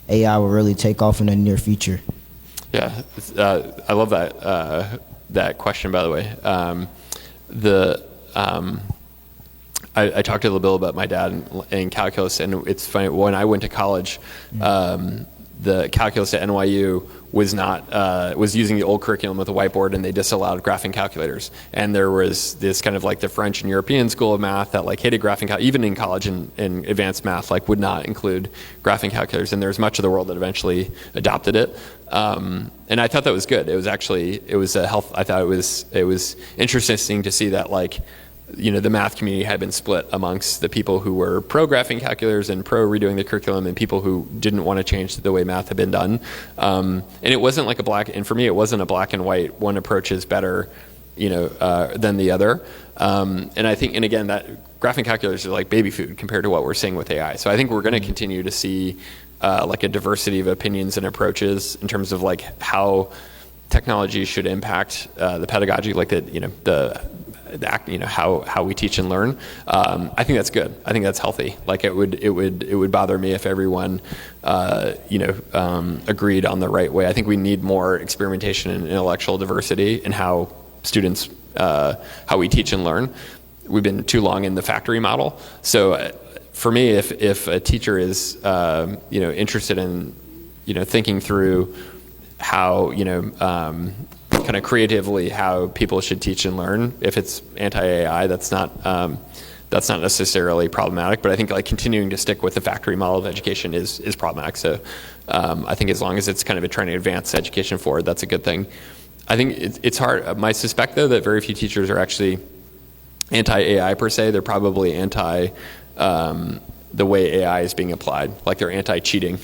AI will really take off in the near future?
Yeah, I love that question, by the way. I talked a little bit about my dad in calculus, and it's funny, when I went to college, the calculus at NYU was using the old curriculum with a whiteboard, and they disallowed graphing calculators. And there was this kind of like the French and European school of math that like hated graphing, even in college and advanced math, like would not include graphing calculators. And there's much of the world that eventually adopted it. And I thought that was good. I thought it was interesting to see that like, the math community had been split amongst the people who were pro graphing calculators and pro redoing the curriculum and people who didn't want to change the way math had been done. And it wasn't like for me, it wasn't a black and white, one approach is better, than the other. And I think, and again, that graphing calculators are like baby food compared to what we're seeing with AI. So I think we're going to continue to see like a diversity of opinions and approaches in terms of like how technology should impact the pedagogy, like how we teach and learn. I think that's good. I think that's healthy. Like it would bother me if everyone agreed on the right way. I think we need more experimentation and intellectual diversity in how students how we teach and learn. We've been too long in the factory model. So for me, if a teacher is interested in thinking through how kind of creatively how people should teach and learn, if it's anti-AI, that's not necessarily problematic. But I think like continuing to stick with the factory model of education is problematic. So I think as long as it's kind of trying to advance education forward, that's a good thing. I think it's hard. I suspect though that very few teachers are actually anti-AI per se. They're probably anti the way AI is being applied, like they're anti-cheating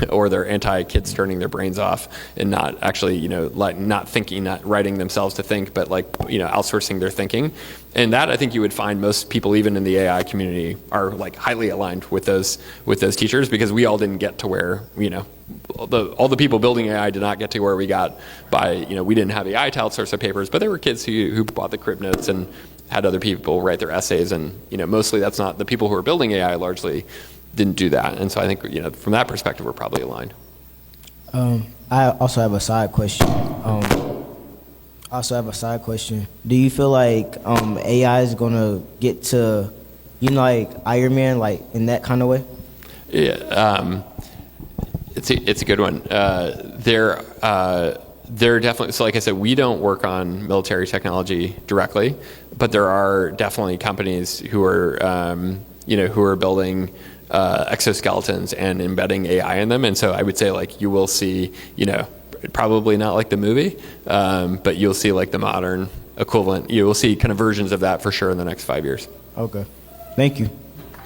or they're anti-kids turning their brains off and not actually, like not thinking, not writing themselves to think, but like, outsourcing their thinking. And that I think you would find most people, even in the AI community, are like highly aligned with those teachers, because we all didn't get to where, all the people building AI did not get to where we got by, we didn't have AI to outsource our papers, but there were kids who bought the crib notes and had other people write their essays, and mostly that's not the people who are building AI largely didn't do that. And so I think from that perspective we're probably aligned.
I also have a side question. Do you feel like AI is gonna get to like Iron Man, like in that kind of way?
Yeah, it's a good one. There definitely, so like I said, we don't work on military technology directly, but there are definitely companies who are who are building exoskeletons and embedding AI in them. And so I would say like you will see, probably not like the movie, but you'll see like the modern equivalent. You will see kind of versions of that for sure in the next 5 years.
Okay. Thank you.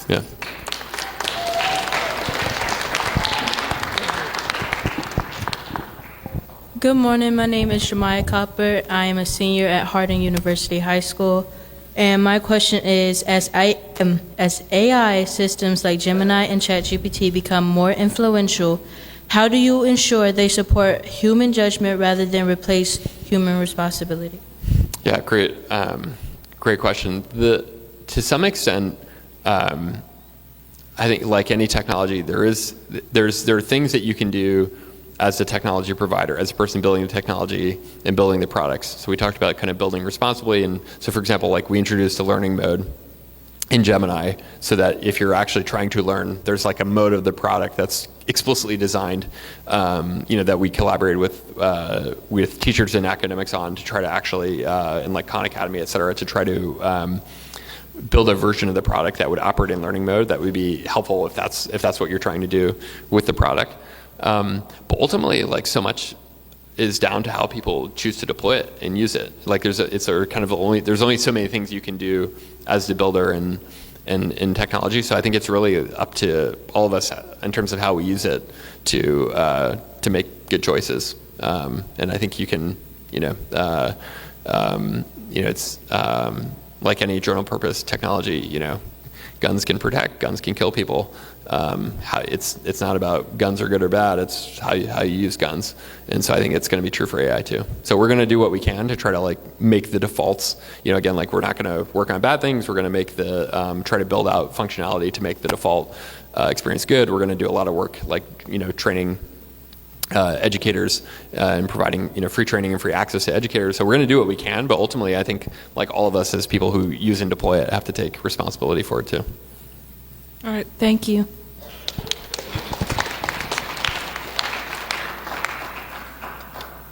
Yeah.
Good morning. My name is Jemiah Copper. I am a senior at Harding University High School. And my question is, as AI systems like Gemini and ChatGPT become more influential, how do you ensure they support human judgment rather than replace human responsibility?
Yeah, great question. To some extent, I think like any technology, there are things that you can do as a technology provider, as a person building the technology and building the products. So we talked about kind of building responsibly. And so for example, like we introduced a learning mode in Gemini so that if you're actually trying to learn, there's like a mode of the product that's explicitly designed, that we collaborated with teachers and academics on to try to actually, and like Khan Academy, et cetera, to try to build a version of the product that would operate in learning mode that would be helpful if that's what you're trying to do with the product. But ultimately, like so much is down to how people choose to deploy it and use it. Like there's only so many things you can do as the builder in technology. So I think it's really up to all of us in terms of how we use it to make good choices. And I think you can, it's like any general purpose technology. Guns can protect, guns can kill people. It's not about guns are good or bad, it's how you use guns. And so I think it's going to be true for AI too. So we're going to do what we can to try to like make the defaults, again, like we're not going to work on bad things, we're going to make try to build out functionality to make the default experience good. We're going to do a lot of work like, training educators and providing free training and free access to educators. So we're going to do what we can, but ultimately I think like all of us as people who use and deploy it have to take responsibility for it too.
All right, thank you.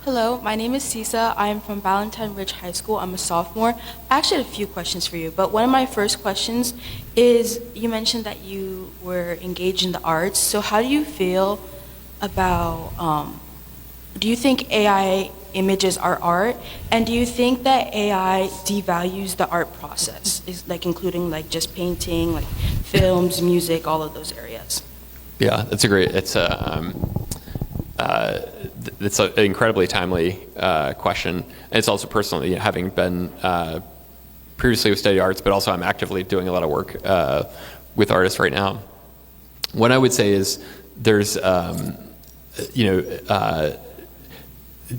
Hello, my name is Sisa. I am from Valentine Ridge High School. I'm a sophomore. I actually had a few questions for you, but one of my first questions is you mentioned that you were engaged in the arts. So how do you feel about, do you think AI images are art? And do you think that AI devalues the art process, including like just painting, like films, music, all of those areas?
Yeah, it's an incredibly timely question. And it's also personally, having been previously with study arts, but also I'm actively doing a lot of work with artists right now. What I would say is there's,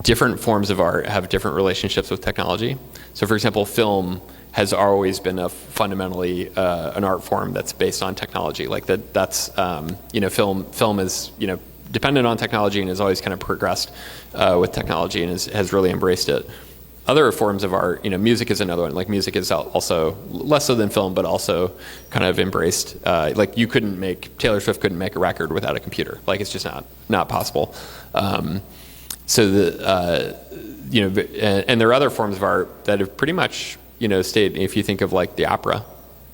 different forms of art have different relationships with technology. So for example, film has always been fundamentally an art form that's based on technology. Like that's film is, dependent on technology and has always kind of progressed with technology and has really embraced it. Other forms of art, music is another one. Like music is also less so than film, but also kind of embraced. Like Taylor Swift couldn't make a record without a computer. Like it's just not possible. So and there are other forms of art that have pretty much, stayed. If you think of like the opera,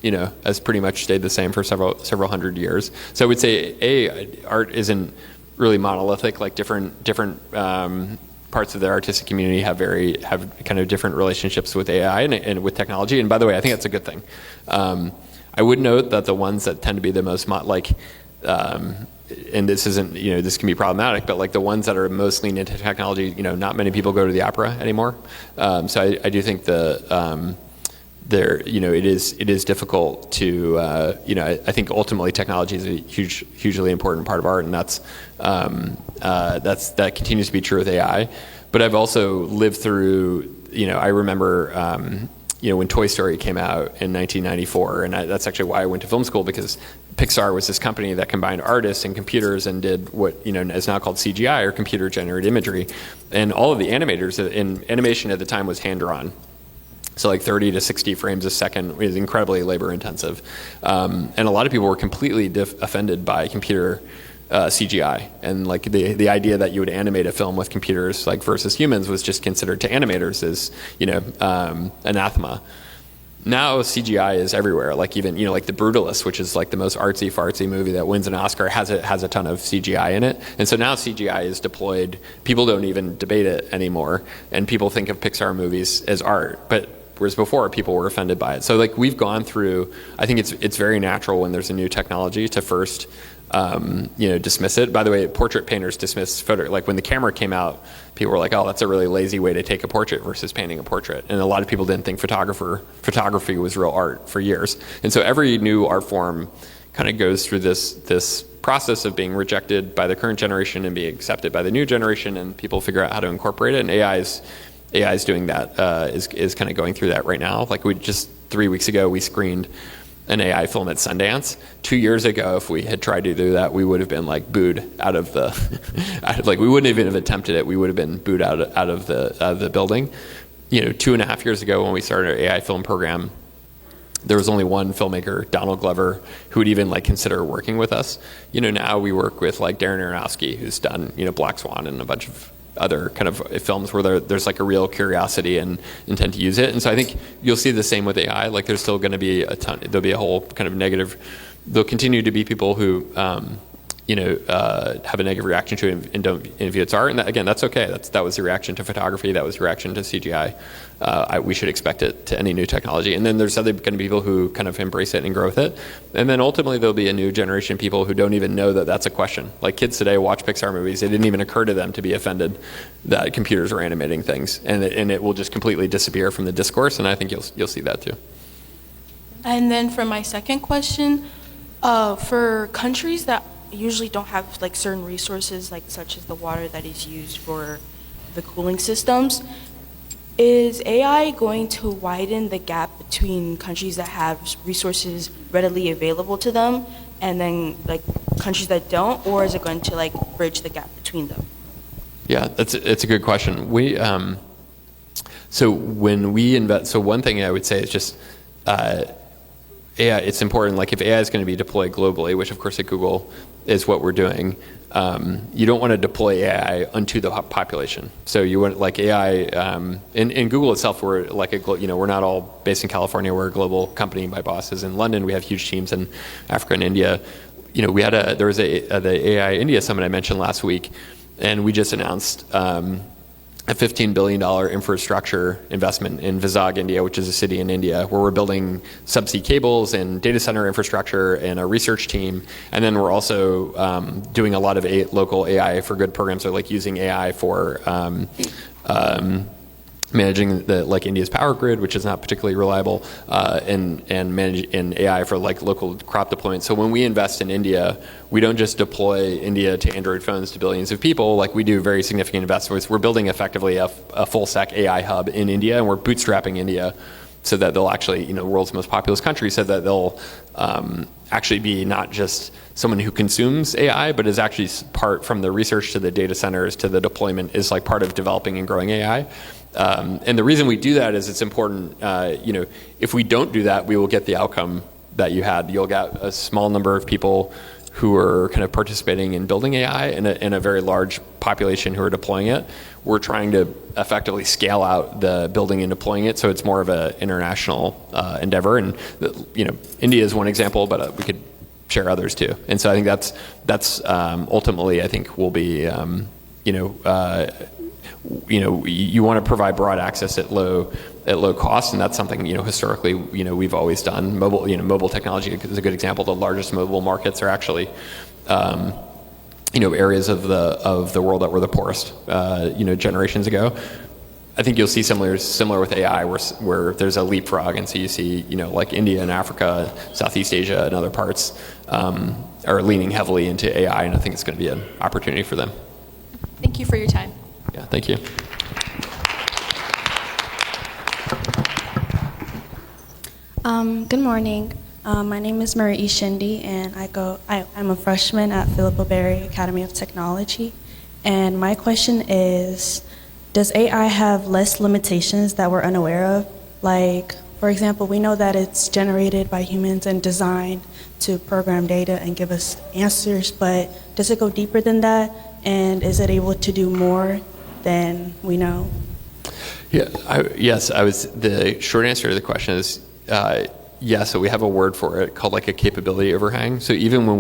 has pretty much stayed the same for several hundred years. So I would say art isn't really monolithic. Like different parts of the artistic community have kind of different relationships with AI and with technology. And by the way, I think that's a good thing. I would note that the ones that tend to be the most and this isn't, this can be problematic, but like the ones that are most lean into technology, not many people go to the opera anymore. So I do think it is difficult to, I think ultimately technology is a hugely important part of art, and that continues to be true with AI. But I've also lived through, I remember, when Toy Story came out in 1994, and that's actually why I went to film school, because Pixar was this company that combined artists and computers and did what is now called CGI, or computer generated imagery, and all of the animators in animation at the time was hand drawn. So like 30 to 60 frames a second is incredibly labor intensive. And a lot of people were completely offended by computer CGI. And like the idea that you would animate a film with computers like versus humans was just considered to animators as, anathema. now CGI is everywhere. Like even, like The Brutalist, which is like the most artsy fartsy movie that wins an Oscar, has a ton of CGI in it. And so now CGI is deployed. People don't even debate it anymore. And people think of Pixar movies as art. But whereas before people were offended by it. So like we've gone through, I think it's very natural when there's a new technology to first dismiss it. By the way, portrait painters dismiss photo. Like when the camera came out, people were like, "Oh, that's a really lazy way to take a portrait versus painting a portrait." And a lot of people didn't think photography was real art for years. And so every new art form kind of goes through this process of being rejected by the current generation and being accepted by the new generation, and people figure out how to incorporate it. And AI is doing that. Is kind of going through that right now. Like 3 weeks ago, we screened an AI film at Sundance. 2 years ago, if we had tried to do that, we would have been like booed out of the, like we wouldn't even have attempted it. We would have been booed out of the building. 2.5 years ago when we started our AI film program, there was only one filmmaker, Donald Glover, who would even like consider working with us. Now we work with like Darren Aronofsky, who's done, Black Swan and a bunch of other kind of films where there's like a real curiosity and intent to use it. And so I think you'll see the same with AI. Like there's still going to be there'll be a whole kind of negative, there'll continue to be people who, have a negative reaction to it and don't view it's art. And that's okay. That was the reaction to photography. That was the reaction to CGI. We should expect it to any new technology. And then there's other going to be people who kind of embrace it and grow with it. And then ultimately there'll be a new generation of people who don't even know that that's a question. Like kids today watch Pixar movies. It didn't even occur to them to be offended that computers are animating things. And it will just completely disappear from the discourse. And I think you'll see that too.
And then for my second question, for countries that usually don't have like certain resources, like such as the water that is used for the cooling systems, is AI going to widen the gap between countries that have resources readily available to them and then like countries that don't, or is it going to like bridge the gap between them?
Yeah, it's a good question. So when we invest, so one thing I would say is just AI. It's important. Like if AI is going to be deployed globally, which of course at Google is what we're doing, you don't want to deploy AI unto the population. So you want like AI in Google itself. We're like we're not all based in California. We're a global company. My boss is in London. We have huge teams in Africa and India. We had there was the AI India summit I mentioned last week, and we just announced a $15 billion infrastructure investment in Vizag, India, which is a city in India, where we're building subsea cables and data center infrastructure and a research team. And then we're also doing a lot of local AI for good programs, so like using AI for managing India's power grid, which is not particularly reliable, and AI for like local crop deployment. So when we invest in India, we don't just deploy India to Android phones to billions of people. Like we do very significant investments. We're building effectively a full stack AI hub in India, and we're bootstrapping India so that they'll actually, the world's most populous country, so that they'll actually be not just someone who consumes AI, but is actually part from the research to the data centers to the deployment is like part of developing and growing AI. And the reason we do that is it's important, if we don't do that, we will get the outcome that you had. You'll get a small number of people who are kind of participating in building AI and a very large population who are deploying it. We're trying to effectively scale out the building and deploying it, so it's more of an international endeavor. And India is one example, but we could share others too. And so I think that's ultimately, I think, will be you want to provide broad access at low cost, and that's something historically we've always done. Mobile technology is a good example. The largest mobile markets are actually areas of the world that were the poorest generations ago. I think you'll see similar with AI, where there's a leapfrog, and so you see like India and Africa, Southeast Asia, and other parts are leaning heavily into AI, and I think it's going to be an opportunity for them.
Thank you for your time.
Yeah, thank you.
Good morning. My name is Marie Shindi, and I'm a freshman at Philippa Berry Academy of Technology. And my question is, does AI have less limitations that we're unaware of? Like, for example, we know that it's generated by humans and designed to program data and give us answers, but does it go deeper than that? And is it able to do more than we know?
Yeah. The short answer to the question is yeah, so we have a word for it called like a capability overhang. So even when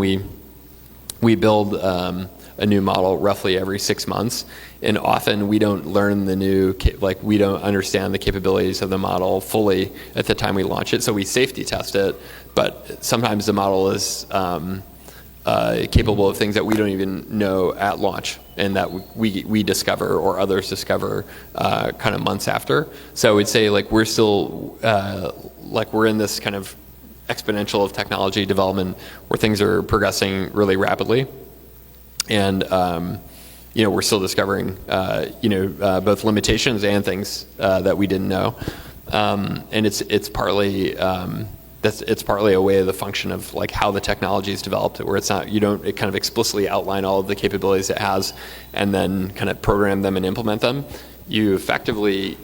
we build a new model roughly every 6 months, and often we don't learn the new, like we don't understand the capabilities of the model fully at the time we launch it. So we safety test it, but sometimes the model is capable of things that we don't even know at launch, and that we discover or others discover kind of months after. So I would say like we're still like we're in this kind of exponential of technology development where things are progressing really rapidly, and we're still discovering both limitations and things that we didn't know, and it's partly it's partly a way of the function of like how the technology is developed, where it kind of explicitly outline all of the capabilities it has and then kind of program them and implement them. You effectively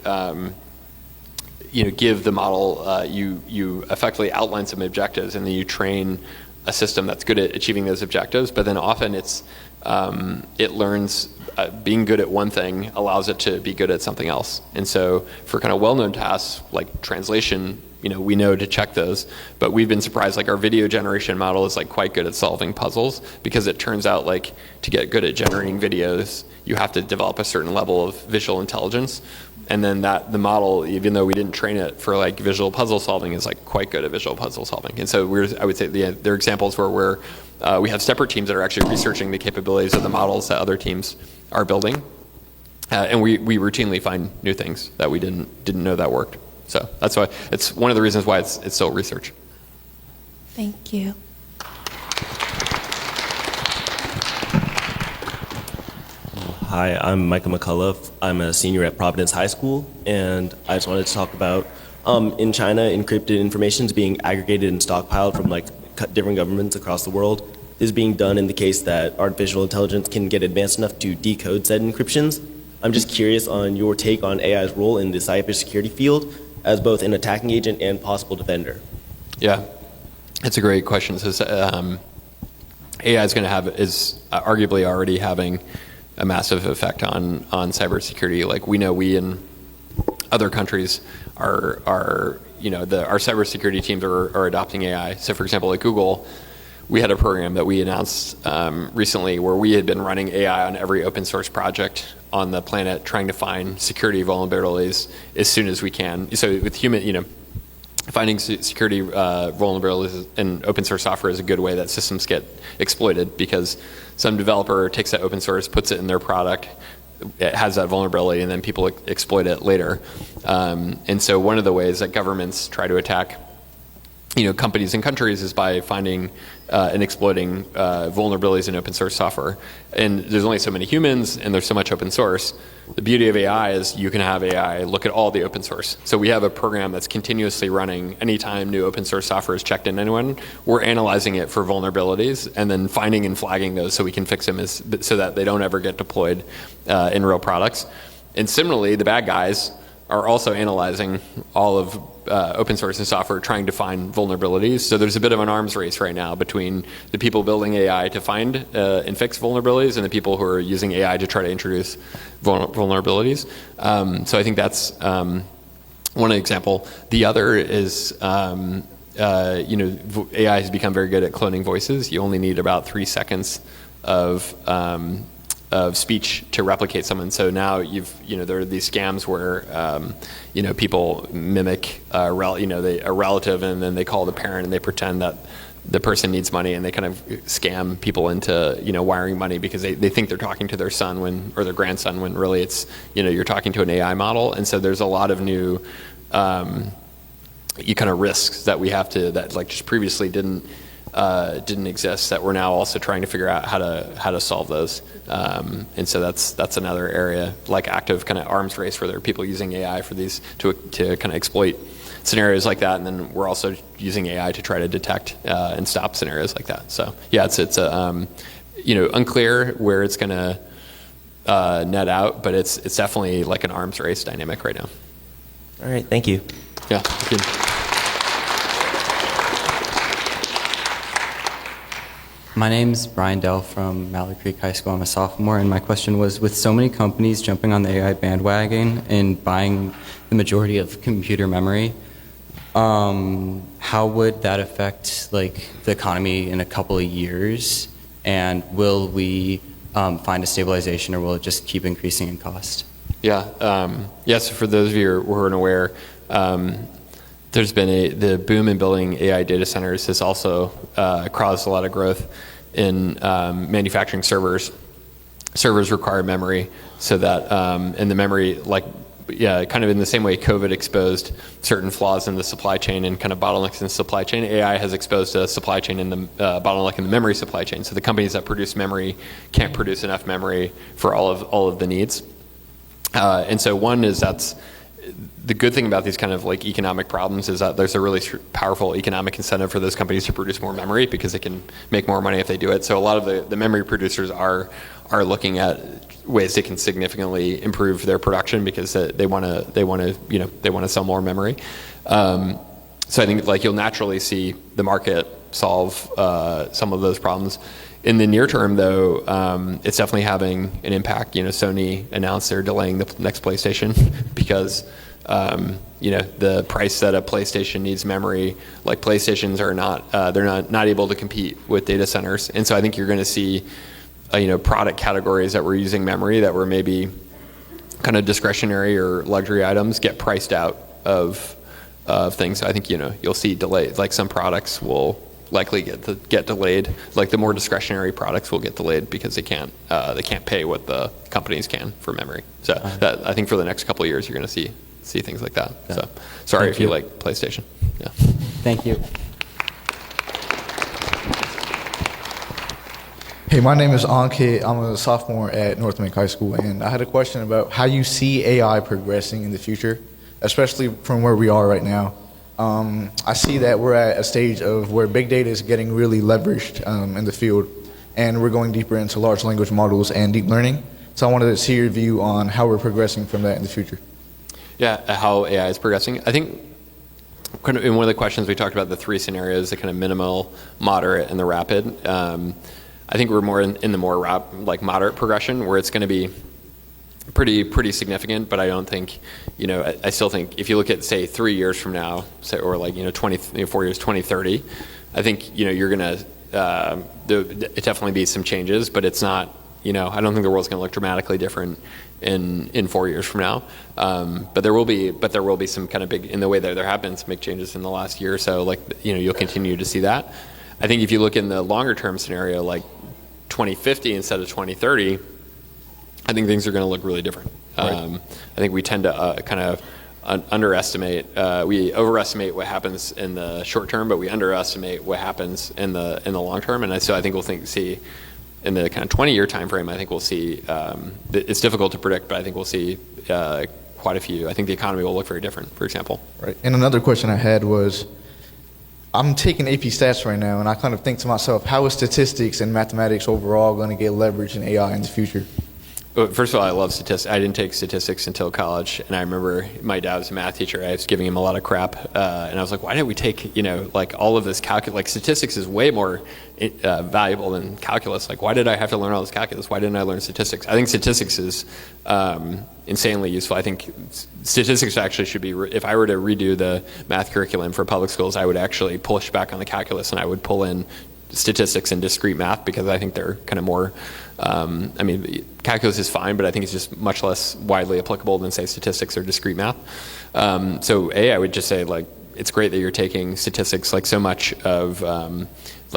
give the model, you effectively outline some objectives, and then you train a system that's good at achieving those objectives. But then often it learns being good at one thing allows it to be good at something else. And so for kind of well-known tasks like translation, we know to check those, but we've been surprised, like our video generation model is like quite good at solving puzzles, because it turns out like to get good at generating videos, you have to develop a certain level of visual intelligence. And then the model, even though we didn't train it for like visual puzzle solving, is like quite good at visual puzzle solving. And so I would say there are examples where we have separate teams that are actually researching the capabilities of the models that other teams are building. And we routinely find new things that we didn't know that worked. So that's why it's one of the reasons why it's still research.
Thank you.
Hi, I'm Michael McCullough. I'm a senior at Providence High School, and I just wanted to talk about in China, encrypted information is being aggregated and stockpiled from like different governments across the world. This is being done in the case that artificial intelligence can get advanced enough to decode said encryptions. I'm just curious on your take on AI's role in the cybersecurity field as both an attacking agent and possible defender.
Yeah, it's a great question. So AI is arguably already having a massive effect on cybersecurity. Like we know we in other countries our cybersecurity teams are adopting AI. So for example, at Google, we had a program that we announced recently where we had been running AI on every open source project on the planet, trying to find security vulnerabilities as soon as we can. So with finding security vulnerabilities in open source software is a good way that systems get exploited, because some developer takes that open source, puts it in their product, it has that vulnerability, and then people exploit it later. And so one of the ways that governments try to attack companies and countries is by finding and exploiting vulnerabilities in open source software. And there's only so many humans, and there's so much open source. The beauty of AI is you can have AI look at all the open source. So we have a program that's continuously running anytime new open source software is checked in anyone. We're analyzing it for vulnerabilities and then finding and flagging those so we can fix them so that they don't ever get deployed in real products. And similarly, the bad guys are also analyzing all of open source and software, trying to find vulnerabilities. So there's a bit of an arms race right now between the people building AI to find and fix vulnerabilities and the people who are using AI to try to introduce vulnerabilities. So I think that's one example. The other is, AI has become very good at cloning voices. You only need about 3 seconds of speech to replicate someone. So now there are these scams where people mimic a relative, and then they call the parent and they pretend that the person needs money, and they kind of scam people into wiring money because they think they're talking to their son or their grandson when really it's you're talking to an AI model. And so there's a lot of new kind of risks that we have that like just previously didn't exist, that we're now also trying to figure out how to solve those. And so that's another area, like active kind of arms race, where there are people using AI for these to kind of exploit scenarios like that, and then we're also using AI to try to detect and stop scenarios like that. So yeah, it's unclear where it's going to net out, but it's definitely like an arms race dynamic right now.
All right, thank you.
Yeah, thank you.
My name's Brian Dell from Mallory Creek High School. I'm a sophomore, and my question was, with so many companies jumping on the AI bandwagon and buying the majority of computer memory, how would that affect like the economy in a couple of years? And will we find a stabilization, or will it just keep increasing in cost?
Yeah. Yes. For those of you who are unaware, there's been the boom in building AI data centers has also caused a lot of growth in manufacturing servers. Servers require memory, so that and the memory, kind of in the same way COVID exposed certain flaws in the supply chain and kind of bottlenecks in the supply chain, AI has exposed a supply chain in the bottleneck in the memory supply chain. So the companies that produce memory can't produce enough memory for all of the needs. And so one is that's the good thing about these kind of like economic problems is that there's a really powerful economic incentive for those companies to produce more memory because they can make more money if they do it. So a lot of the memory producers are looking at ways they can significantly improve their production because they want to sell more memory. So I think like you'll naturally see the market solve some of those problems. In the near term, though, it's definitely having an impact. Sony announced they're delaying the next PlayStation because the price that a PlayStation needs memory, like PlayStations are they're not able to compete with data centers. And so I think you're going to see product categories that were using memory that were maybe kind of discretionary or luxury items get priced out of things. I think you'll see delays. Like some products will likely get delayed. Like the more discretionary products will get delayed because they can't pay what the companies can for memory. So that, I think for the next couple of years you're going to see things like that. So sorry if you like PlayStation. Yeah.
Thank you.
Hey, my name is Ankit. I'm a sophomore at North Lake High School, and I had a question about how you see AI progressing in the future, especially from where we are right now. I see that we're at a stage of where big data is getting really leveraged in the field, and we're going deeper into large language models and deep learning. So I wanted to see your view on how we're progressing from that in the future.
Yeah, how AI is progressing. I think kind of in one of the questions we talked about the three scenarios, the kind of minimal, moderate, and the rapid. I think we're more in the more moderate progression where it's going to be pretty significant, but I don't think, I still think if you look at say 3 years from now, or 4 years, 2030, I think you're going to it definitely be some changes, but it's not. I don't think the world's going to look dramatically different in 4 years from now. But there will be some kind of big, in the way that there have been some big changes in the last year or so. You'll continue to see that. I think if you look in the longer term scenario, like 2050 instead of 2030, I think things are going to look really different.
Right.
I think we tend to kind of underestimate. We overestimate what happens in the short term, but we underestimate what happens in the long term. And so I think we'll see in the kind of 20-year time frame. I think we'll see. It's difficult to predict, but I think we'll see quite a few. I think the economy will look very different. For example.
Right. And another question I had was, I'm taking AP Stats right now, and I kind of think to myself, how is statistics and mathematics overall going to get leveraged in AI in the future?
First of all, I love statistics. I didn't take statistics until college, and I remember my dad was a math teacher. I was giving him a lot of crap, and I was like, why didn't we take, all of this calculus? Like, statistics is way more valuable than calculus. Like, why did I have to learn all this calculus? Why didn't I learn statistics? I think statistics is insanely useful. I think statistics actually should be, if I were to redo the math curriculum for public schools, I would actually push back on the calculus, and I would pull in statistics and discrete math because I think they're kind of more, calculus is fine, but I think it's just much less widely applicable than, say, statistics or discrete math. So I would just say, it's great that you're taking statistics. So much of,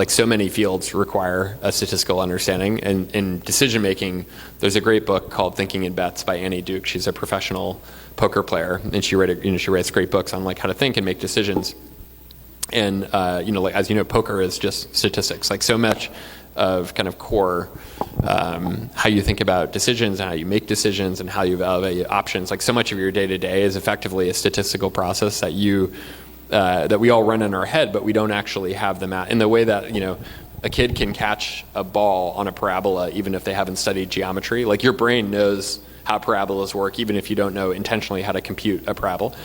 so many fields require a statistical understanding. And in decision making, there's a great book called Thinking in Bets by Annie Duke. She's a professional poker player, and she writes great books on how to think and make decisions. And as you know, poker is just statistics. So much of kind of core how you think about decisions and how you make decisions and how you evaluate options. So much of your day to day is effectively a statistical process that that we all run in our head, but we don't actually have the math in the way that a kid can catch a ball on a parabola even if they haven't studied geometry. Your brain knows how parabolas work even if you don't know intentionally how to compute a parabola.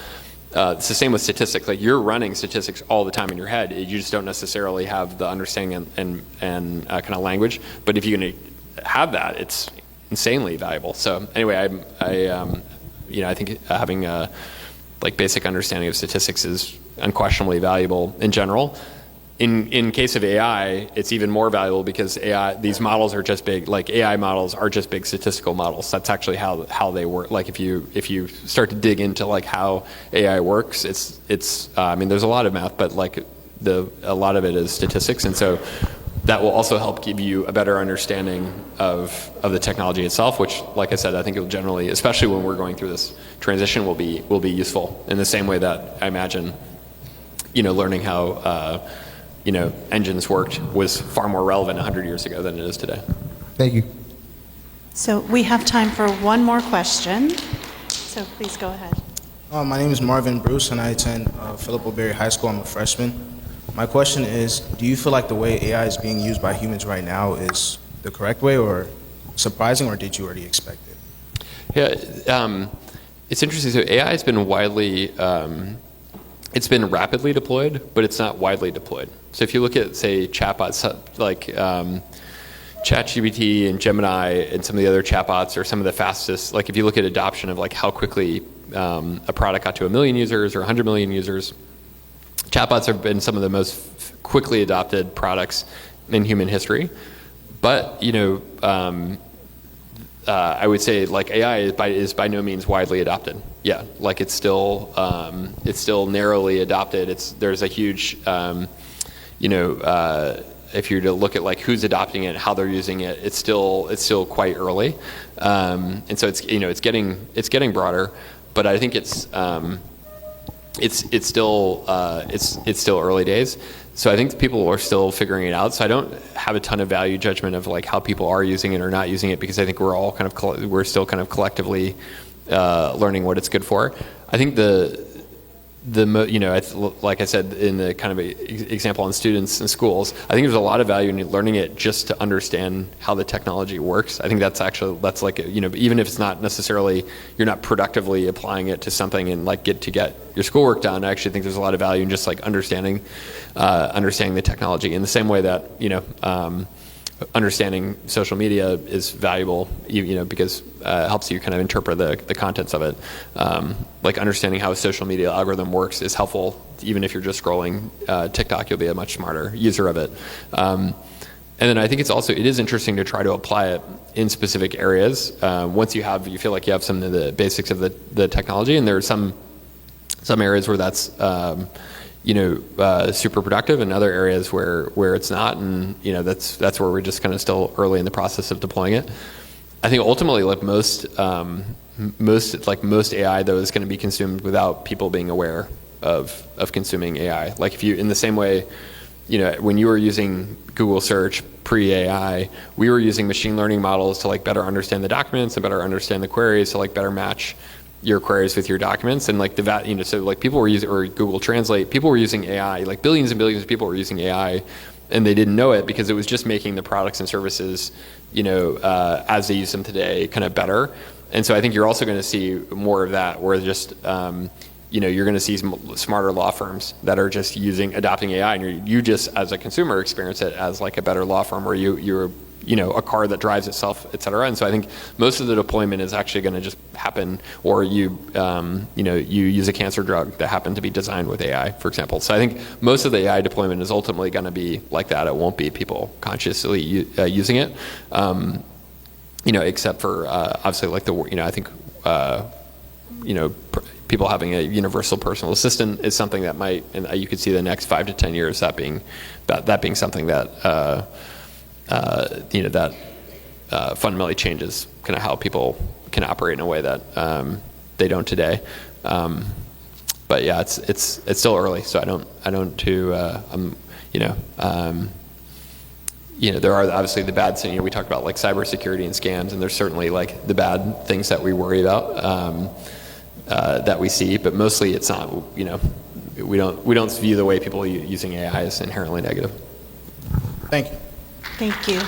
It's the same with statistics. You're running statistics all the time in your head. You just don't necessarily have the understanding and kind of language. But if you can have that, it's insanely valuable. So anyway, I think having a basic understanding of statistics is unquestionably valuable in general. In case of AI, it's even more valuable because these models are just big, like AI models are just big statistical models. That's actually how they work. Like if you start to dig into like how AI works, it's I mean, there's a lot of math, but like a lot of it is statistics, and so that will also help give you a better understanding of the technology itself, which, like I said, I think it will generally, especially when we're going through this transition, will be useful in the same way that I imagine, learning how engines worked was far more relevant 100 years ago than it is today.
Thank you.
So we have time for one more question. So please go ahead.
My name is Marvin Bruce, and I attend Philip Berry High School. I'm a freshman. My question is, do you feel like the way AI is being used by humans right now is the correct way, or surprising, or did you already expect it?
Yeah, it's interesting. So AI has been widely, it's been rapidly deployed, but it's not widely deployed. So if you look at, say, chatbots like ChatGPT and Gemini and some of the other chatbots are some of the fastest. Like if you look at adoption of like how quickly a product got to 1 million users or 100 million users, chatbots have been some of the most quickly adopted products in human history. But I would say like AI is by no means widely adopted. Yeah, like it's still narrowly adopted. There's a huge if you're to look at like who's adopting it, how they're using it, it's still quite early, and so it's getting broader. But I think it's still early days. So I think people are still figuring it out. So I don't have a ton of value judgment of like how people are using it or not using it, because I think we're still kind of collectively learning what it's good for. I think like I said in the kind of example on students in schools, I think there's a lot of value in learning it just to understand how the technology works. I think that's like even if it's not necessarily, you're not productively applying it to something and like get your schoolwork done. I actually think there's a lot of value in just like understanding the technology in the same way that understanding social media is valuable, because it helps you kind of interpret the contents of it. Like understanding how a social media algorithm works is helpful. Even if you're just scrolling TikTok, you'll be a much smarter user of it. And then I think it is interesting to try to apply it in specific areas. Once you feel like you have some of the basics of the technology, and there are some areas where that's super productive, and other areas where it's not, and that's where we're just kind of still early in the process of deploying it. I think ultimately, like most AI though is going to be consumed without people being aware of consuming AI. Like if you, in the same way, when you were using Google search pre-AI, we were using machine learning models to like better understand the documents and better understand the queries to like better match your queries with your documents, and like so like people were using, or Google Translate, people were using AI, like billions and billions of people were using AI, and they didn't know it because it was just making the products and services, as they use them today, kind of better. And so I think you're also going to see more of that, where just you're going to see smarter law firms that are just adopting AI, and you just as a consumer experience it as like a better law firm, where you're a car that drives itself, et cetera. And so I think most of the deployment is actually going to just happen, or you use a cancer drug that happened to be designed with AI, for example. So I think most of the AI deployment is ultimately going to be like that. It won't be people consciously using it, except for obviously like I think people having a universal personal assistant is something that might, and you could see the next 5 to 10 years that being something that that fundamentally changes kind of how people can operate in a way that they don't today. But yeah, it's still early, so there are obviously the bad things. We talked about like cybersecurity and scams, and there's certainly like the bad things that we worry about that we see, but mostly it's not. We don't view the way people using AI as inherently negative.
Thank you.
Thank you.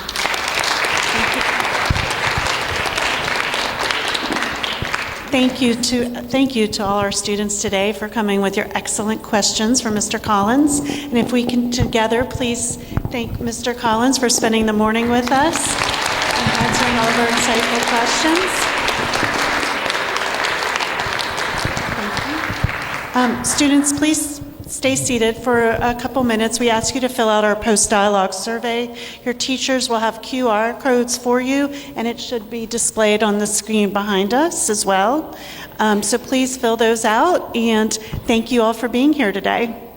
Thank you to all our students today for coming with your excellent questions for Mr. Collins. And if we can together, please thank Mr. Collins for spending the morning with us and answering all of our insightful questions. Thank you. Students, please stay seated for a couple minutes. We ask you to fill out our post-dialogue survey. Your teachers will have QR codes for you, and it should be displayed on the screen behind us as well. So please fill those out, and thank you all for being here today.